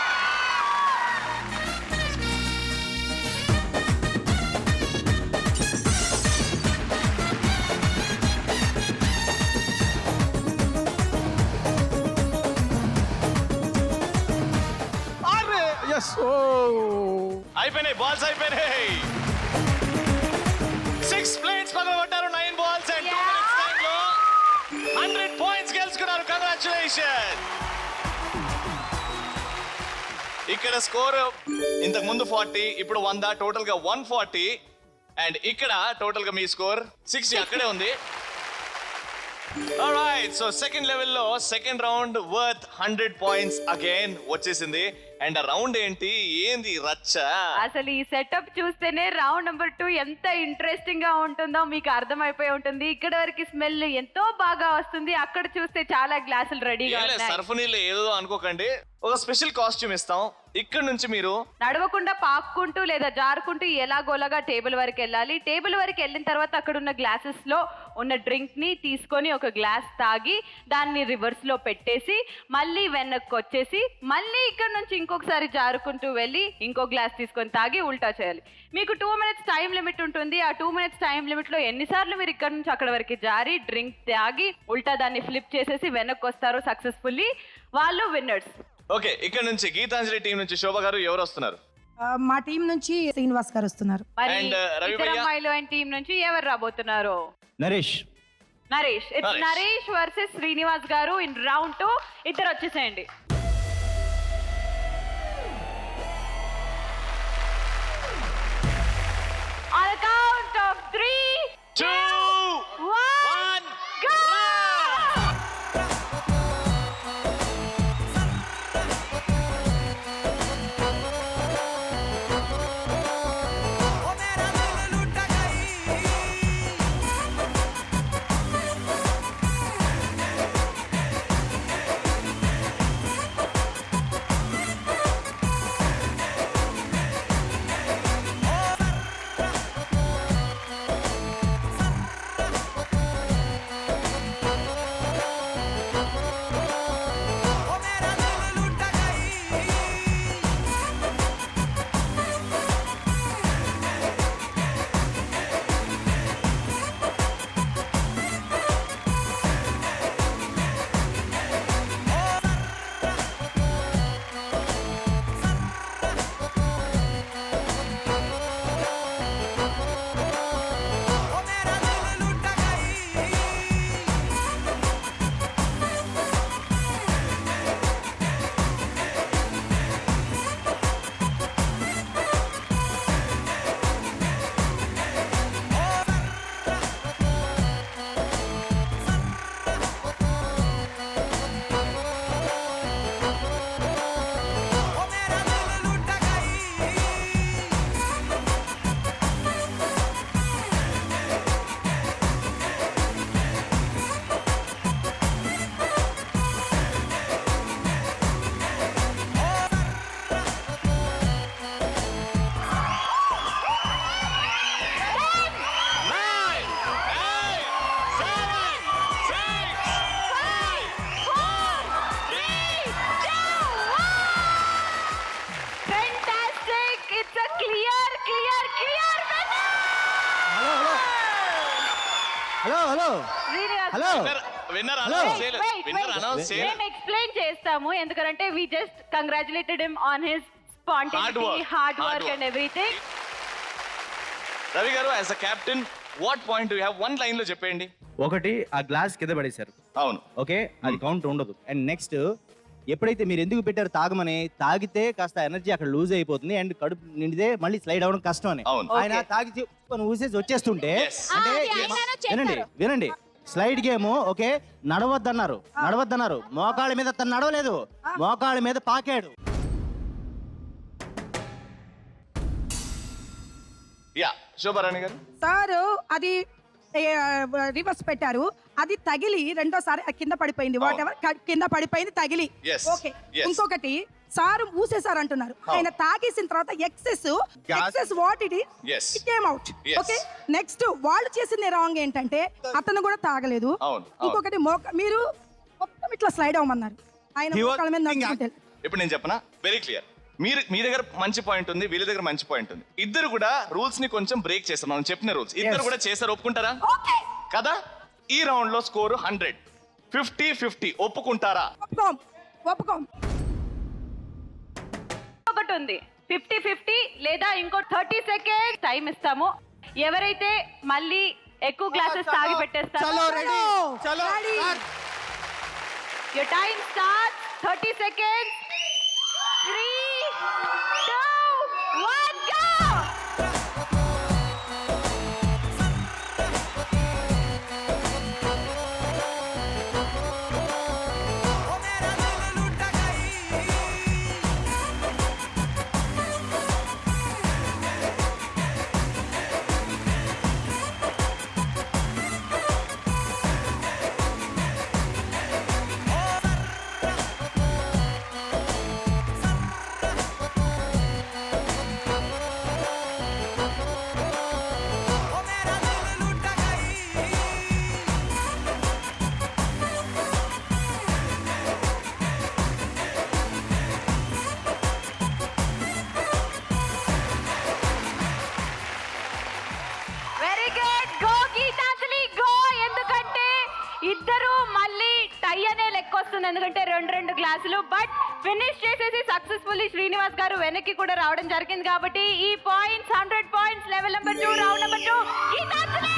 yes. అయిపోయినాయి, బాల్స్ అయిపోయినాయి. 6 ప్లేట్స్ పగలగొట్టారు, 9 బాల్స్ అండ్ 2 minutes టైం లో 100 పాయింట్స్ గెలుచుకున్నారు. Congratulation. ఇక్కడ score ఇంతకు ముందు 40, ఇప్పుడు 100, టోటల్ గా 140. అండ్ ఇక్కడ టోటల్ గా మీ స్కోర్ 60 అక్కడే ఉంది. ఆల్రైట్, సో సెకండ్ లెవెల్లో second round worth 100 points again వచ్చేసింది. అండ్ రౌండ్ ఏంది రచ్చ. అసలు ఈ సెటప్ చూస్తేనే రౌండ్ నెంబర్ 2 ఎంత ఇంట్రెస్టింగ్ గా ఉంటుందో మీకు అర్థమైపోయి ఉంటుంది. ఇక్కడ వరకు స్మెల్ ఎంతో బాగా వస్తుంది, అక్కడ చూస్తే చాలా గ్లాసులు రెడీగా ఉన్నాయి. సర్ఫ్ నీళ్ళు ఏదో అనుకోకండి, ఒక స్పెషల్ కాస్ట్యూమ్ ఇస్తాం. ఇక్కడ నుంచి మీరు నడవకుండా పాక్కుంటూ లేదా జారుకుంటూ ఎలాగోలాగా టేబుల్ వరకు వెళ్ళాలి. టేబుల్ వరకు వెళ్ళిన తర్వాత అక్కడ ఉన్న గ్లాసెస్ లో ఉన్న డ్రింక్ ని తీసుకొని ఒక గ్లాస్ తాగి దాన్ని రివర్స్ లో పెట్టేసి మళ్ళీ వెనక్కి వచ్చేసి మళ్ళీ ఇక్కడ నుంచి ఇంకొకసారి జారుకుంటూ వెళ్ళి ఇంకో గ్లాస్ తీసుకొని తాగి ఉల్టా చేయాలి. మీకు 2 minutes టైం లిమిట్ ఉంటుంది. ఆ 2 minutes టైం లిమిట్ లో ఎన్నిసార్లు మీరు ఇక్కడ నుంచి అక్కడ వరకు జారి డ్రింక్ తాగి ఉల్టా దాన్ని ఫ్లిప్ చేసేసి వెనక్కి వస్తారో సక్సెస్ఫుల్లీ వాళ్ళు విన్నర్స్. ఓకే, ఇక్కడ నుంచి గీతాంజలి టీం నుంచి శోభ గారు ఎవరు వస్తున్నారు? మా టీం నుంచి శ్రీనివాస్ గారు వస్తున్నారు. మరి And, రవి ఇతర భయ్యా? అమ్మాయిలు అండ్ టీం నుంచి ఎవరు రాబోతున్నారు? నరేష్. ఇట్స్ నరేష్ వర్సెస్ శ్రీనివాస్ గారు ఇన్ రౌండ్ 2. ఇద్దరు వచ్చేసేయండి. On the count of 3, 2, 1, go! Hello winner Hello. Announce చేయలేదు. మేము ఎక్స్ప్లెయిన్ చేస్తాము ఎందుకంటే we just congratulated him on his Hard spontaneity work. Hard Hard work work. And everything. Ravi garu as a captain what point you have? 1 line లో చెప్పండి. ఒకటి, ఆ glass కింద పడేశారు. అవును. ఓకే, అది కౌంట్ ఉండదు. అండ్ నెక్స్ట్ ఎప్పుడైతే మీరు ఎందుకు పెట్టారు తాగమని, తాగితే కాస్త ఎనర్జీ అక్కడ లూజ్ అయిపోతుంది అండ్ కడుపు నిండితే మళ్ళీ స్లైడ్ అవ్వడం కష్టం అని. అవును. ఆయన తాగి ఊసేసి వచ్చేస్తుంటే Yes. అంటే అది ఆయనను వినండి చేస్తారు. వినండి స్లైడ్ గేమ్ ఓకే, నడవద్దన్నారు, మోకాళ్ళ మీద తను నడవలేదు, మోకాళ్ళ మీద పాకాడు. యా శోభారాణి గారు. సారు అది రివర్స్ పెట్టారు, అది తగిలి రెండోసారి అది కింద పడిపోయింది, వాట్ ఎవర్ కింద పడిపోయింది తగిలి. Yes. Okay, Yes. ఇంకొకటి సారు మూసేసారు అంటున్నారు, ఆయన తాగేసిన తర్వాత excess what it Yes. It came out. Yes. Okay, next వాళ్ళు చేసింది రాంగ్ ఏంటంటే అతను కూడా తాగలేదు. అవును. ఇంకొకటి మీరు మొత్తం ఇట్లా స్లైడ్ అవ్వమన్నారు, ఆయన He was మోకాళ్ళ మీద నడుచుకుంటే. ఇప్పుడు నేను చెప్పనా, వెరీ క్లియర్. మీ దగ్గర మంచి పాయింట్ ఉంది, వీళ్ళ దగ్గర మంచి పాయింట్ ఉంది. ఇద్దరు కూడా రూల్స్ ని కొంచెం బ్రేక్ చేస్తారు, మనం చెప్పిన రూల్స్ ఇద్దరు కూడా చేశారు. ఒప్పుకుంటారా ఓకే, కదా? ఈ రౌండ్ లో స్కోర్ 100, 50-50. ఒప్పుకుంటారా? ఒప్పుకోం. ఒకటి ఉంది 50-50 లేదా ఇంకో 30 సెకండ్స్ టైం ఇస్తాము. ఎవరైతే మళ్ళీ ఎక్కువ గ్లాసెస్ తాగి పెట్టేస్తారో your time starts 30 seconds. 3, 2, 1, go! Very good, go Geetanjali go. ఎందుకంటే ఇద్దరు మళ్ళీ టై అనే లెక్క వస్తుంది, ఎందుకంటే 2 గ్లాసులు. బట్ ఫినిష్ చేసేసి సక్సెస్ఫుల్లీ శ్రీనివాస్ గారు వెనక్కి కూడా రావడం జరిగింది. కాబట్టి ఈ points 100 points. Level number 2, round number 2 Geetanjali.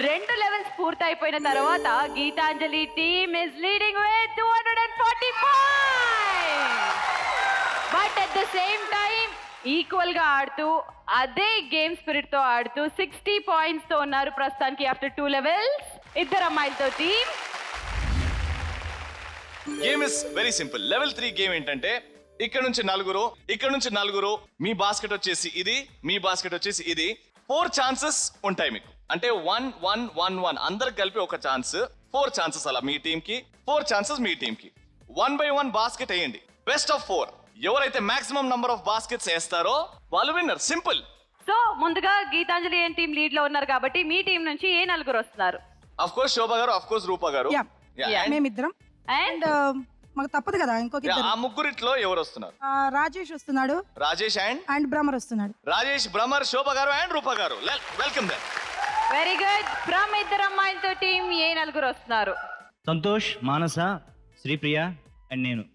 రెండు లెవెల్స్ పూర్తయిపోయిన తర్వాత Geetanjali team is leading with 240 points. But at the same time equal గా ఆడుతూ అదే గేమ్ స్పిరిట్ తో ఆడుతూ 60 పాయింట్స్ తో ఉన్నారు ప్రస్తుతానికి ఆఫ్టర్ 2 లెవెల్స్ ఇద్దరు అమ్మాయిలతో team. Game is very simple. Level 3 game ఏంటంటే ఇక్కడ నుంచి నలుగురు, మీ బాస్కెట్ వచ్చేసి ఇది, మీ బాస్కెట్ వచ్చేసి ఇది. 4 ఛాన్సెస్ ఉంటాయి మీకు, అంటే 1, 1, 1, 1 అందరికి కలిపి ఒక ఛాన్స్. 4 ఛాన్సెస్ అలా మీ టీమ్ కి, 4 ఛాన్సెస్ మీ టీమ్ కి. 1 by 1 బాస్కెట్ వేయండి. బెస్ట్ ఆఫ్ 4 ఎవరైతే మాక్సిమం నంబర్ ఆఫ్ బాస్కెట్స్ వేస్తారో వాళ్ళు విన్నర్. సింపుల్. సో ముందుగా గీతాంజలి ఏం టీం లీడ్ లో ఉన్నారు కాబట్టి మీ టీం నుంచి ఏ నలుగురు వస్తున్నారు? ఆఫ్ కోర్స్ శోభ గారు, ఆఫ్ కోర్స్ రూపా గారు. మేమిద్దరం అండ్ మాకు తప్పదు కదా ఇంకొక ఆ ముగ్గురిట్లో ఎవరు వస్తున్నారు? రాజేష్ వస్తున్నాడు, రాజేష్ అండ్ భ్రమర్ వస్తున్నాడు. రాజేష్, భ్రమర్, శోభ గారు and Rupa garu. Welcome then. Very good. From ఇద్దరు అమ్మాయిలతో టీం ఏ నలుగురు వస్తున్నారు? సంతోష్, మానస, శ్రీప్రియ అండ్ నేను.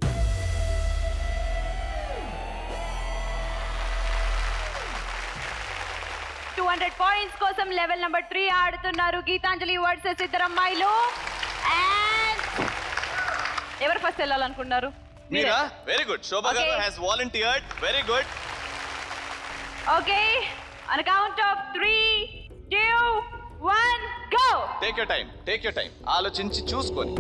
పాయింట్స్ కోసం లెవెల్ నెంబర్ 3 ఆడుతున్నారు గీతాంజలి వర్సెస్ ఇద్దరు అమ్మాయిలు. అండ్ ఎవరు ఫస్ట్ వెళ్ళాలనుకున్నారు? మీరా? Very good. Shobha garu has volunteered. Very good. Okay, on count of 3, 2, 1 go. Take your time. ఆలోచించి చూసుకొని.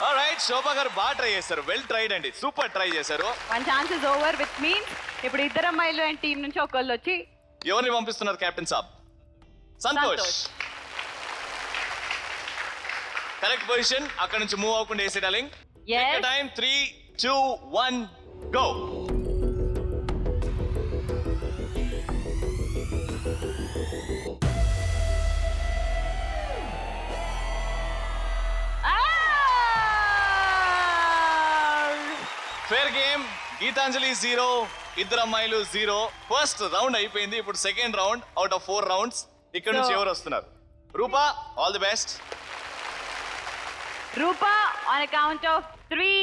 ఆల్రైట్, శోభ గారు బాగా ట్రై చేశారు. వెల్ ట్రైడ్ అండి, సూపర్ ట్రై చేశారు. 1 chance is over with means ఇప్పుడు ఇద్దరు అమ్మాయిలు అండ్ టీం నుంచి ఒకళ్ళు వచ్చి ఎవరిని పంపిస్తున్నారు కెప్టెన్ సాబ్? సంతోష్. Correct position. అక్కడ నుంచి మూవ్ అవ్వకుండా వేసే డార్లింగ్. Time 3, 2, 1 go. గీతాంజలి 0, ఇద్దరు అమ్మాయిలు 0. ఫస్ట్ రౌండ్ అయిపోయింది. ఇప్పుడు second round out of 4 rounds. ఇక్కడ నుంచి ఎవరు వస్తున్నారు? Rupa, all the best. Rupa, on account of 3,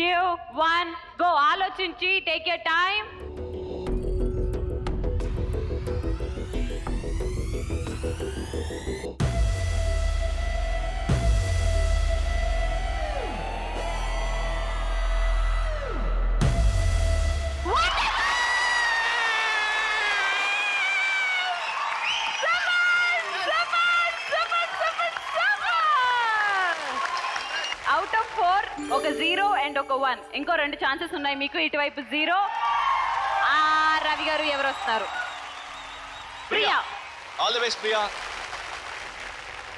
2, 1 go. ఆలోచించి take your time. Out of 4 ఒక 0 అండ్ ఒక 1. ఇంకో 2 ఛాన్సెస్ ఉన్నాయి మీకు. ఇటువైపు 0. రవి గారు ఎవరు వస్తారు? Priya. All the best Priya.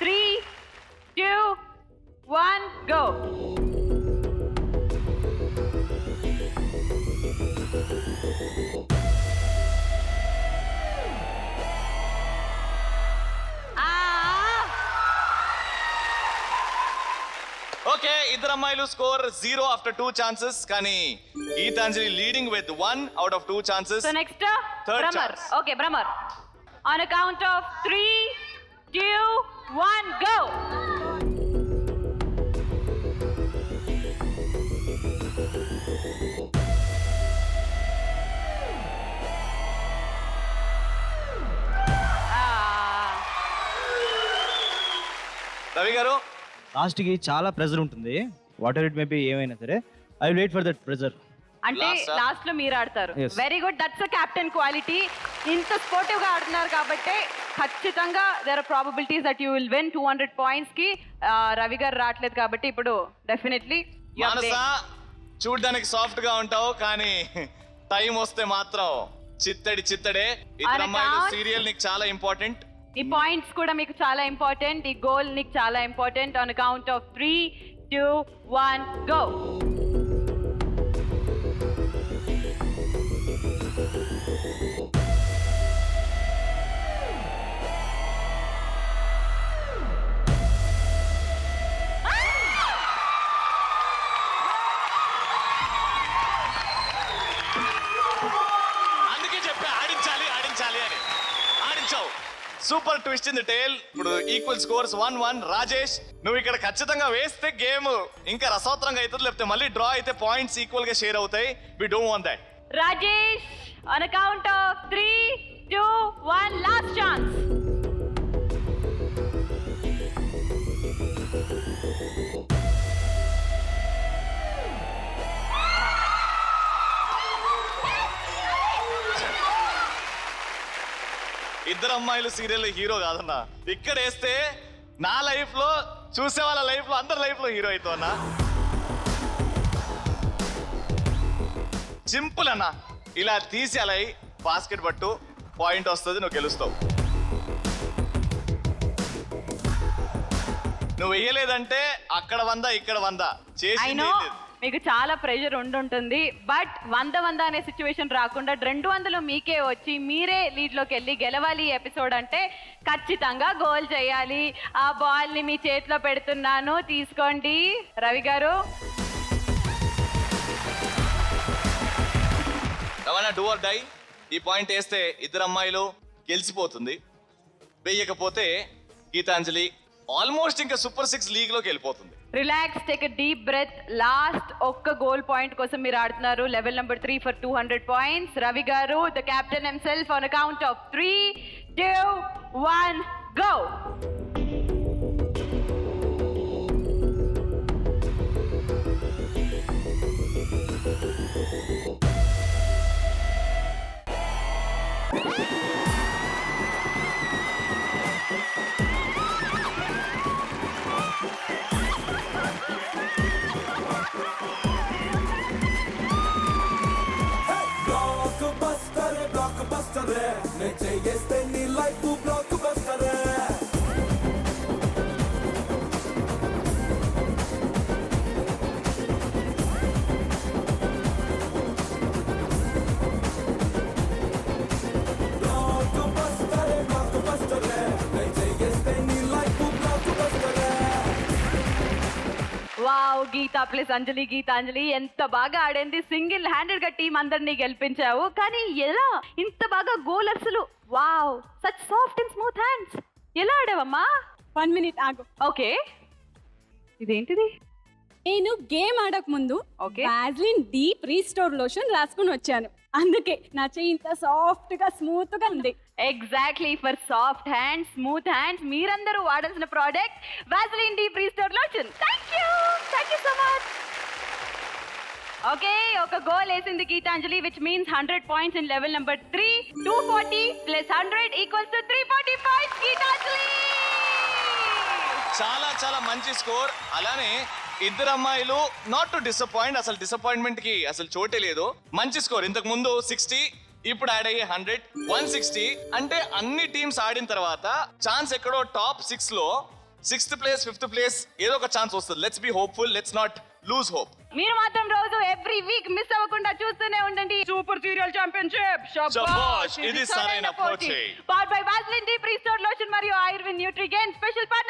3, 2, 1 go. Okay, ఇద్దరు అమ్మాయిలు స్కోర్ 0 ఆఫ్టర్ 2 ఛాన్సెస్. కానీ Geethanjali leading with 1 out of 2 chances. So next Third Bhramar. chance. Okay, Bhramar. On account of 3, 2, 1 go. Ravi garu, లాస్ట్కి చాలా ప్రెజర్ ఉంటుంది. Whatever it may be, ఏమైనా సరే I will wait for that pressure. అంటే Last, last లో మీరు ఆడతారు. Yes. Very good, that's a captain quality. ఇంత స్పోర్టివ్ గా ఆడుతున్నారు కాబట్టి ఖచ్చితంగా there are probabilities that you will win 200 points కి. రవి గారు రావట్లేదు కాబట్టి ఇప్పుడు డెఫినెట్లీ మానస చూడ్డానికి సాఫ్ట్ గా ఉంటావు, కానీ టైం వస్తే మాత్రం చిత్తడే. ఇద్దరు అమ్మాయిలు account- సీరియల్ నీకు చాలా ఇంపార్టెంట్. ఈ పాయింట్స్ కూడా మీకు చాలా ఇంపార్టెంట్. ఈ గోల్ నీకు చాలా important. On account of 3, 2, 1 go. అందుకే చెప్పా ఆడించాలి అని. ఆడించావు. సూపర్ ట్విస్ట్ ఇన్ ది టేల్. ఇప్పుడు ఈక్వల్ స్కోర్స్ 1-1. రాజేష్, నువ్వు ఇక్కడ ఖచ్చితంగా వేస్తే గేమ్ ఇంకా రసవత్రంగా అవుతుంది. లేకపోతే మళ్ళీ డ్రా అయితే పాయింట్స్ ఈక్వల్ గా షేర్ అవుతాయి. We don't want that. Rajesh, on account of 3, 2, 1 last chance. ఇద్దరు అమ్మాయిలు సీరియల్ హీరో కాదన్నా. ఇక్కడ వేస్తే నా లైఫ్ లో, చూసే వాళ్ళ లైఫ్ లో, అందరి లైఫ్ లో హీరో అవుతావు అన్నా. సింపుల్ అన్నా. ఇలా తీసి అలా బాస్కెట్ పట్టు, పాయింట్ వస్తుంది, నువ్వు గెలుస్తావు. నువ్వు వేయలేదంటే అక్కడ 100 ఇక్కడ 100 చేసి I know మీకు చాలా ప్రెషర్ ఉండుంటుంది. బట్ 100 అనే సిచ్యువేషన్ రాకుండా 200 మీకే వచ్చి మీరే లీడ్ లోకి వెళ్ళి గెలవాలి ఈ ఎపిసోడ్ అంటే ఖచ్చితంగా గోల్ చేయాలి. ఆ బాల్ ని మీ చేతిలో పెడుతున్నాను, తీసుకోండి Ravi garu. Do or die. ఈ పాయింట్ వేస్తే ఇద్దరు అమ్మాయిలు గెలిచిపోతుంది. వేయకపోతే గీతాంజలి ఆల్మోస్ట్ ఇంకా సూపర్ 6 లీగ్ లోకి వెళ్ళిపోతుంది. Relax, take a deep breath. Last ఒక్క గోల్ పాయింట్ కోసం మీరు ఆడుతున్నారు. Level number 3 for 200 points. Ravi garu, the captain himself, on account of 3, 2, 1 go. Blockbuster, నేను చేస్తే నీ life blockbuster. Wow, Geetha plus Anjali, Geethanjali ఎంత బాగా ఆడింది. సింగిల్ హ్యాండెడ్ గా టీం అందరినీ గెలిపించావు. కానీ ఎలా ఇంత బాగా గోలర్సులు? Wow, such soft and smooth hands. ఎలా ఆడావమ్మా? 1 మినిట్ ఆగు. ఓకే, ఇదేంటిది? నేను గేమ్ ఆడక ముందు okay. Vaseline deep restore lotion రాసుకుని వచ్చాను. అందుకే నా చెయ్యి ఇంత సాఫ్ట్ గా స్మూత్ గా ఉంది. Exactly, for soft hands, smooth hands మీరందరూ వాడాల్సిన product Vaseline deep restore lotion. Thank you so much. Okay, ఒక గోల్ వేసింది Geetanjali, which means 100 points in level number 3. 240 plus 100 equals to 340 points Geetanjali. చాలా చాలా మంచి స్కోర్. అలానే ఇద్దరు అమ్మాయిలు నాట్ టు డిసప్పాయింట్, అసలు డిసప్పాయింట్మెంట్ కి అసలు చోటే లేదు. మంచి స్కోర్. ఇంతకు ముందు 60, ఇప్పుడు యాడ్ అయ్యే 100, 160. అంటే అన్ని టీమ్స్ ఆడిన తర్వాత ఛాన్స్ ఎక్కడో టాప్ 6 లో 6th ప్లేస్ 5th ప్లేస్ ఏదో ఒక ఛాన్స్ వస్తుంది. Let's be hopeful, let's not lose hope. మీరు మాత్రం రోజు ఎవ్రీ వీక్ మిస్ అవ్వకుండా చూస్తూనే ఉండండి సూపర్ సీరియల్ ఛాంపియన్షిప్. శభాష్, ఇది సరైన పోటీ. Powered by Vaseline deep restore lotion మరియు ఆయుర్వేద్ న్యూట్రిగెన్ స్పెషల్ పార్ట్నర్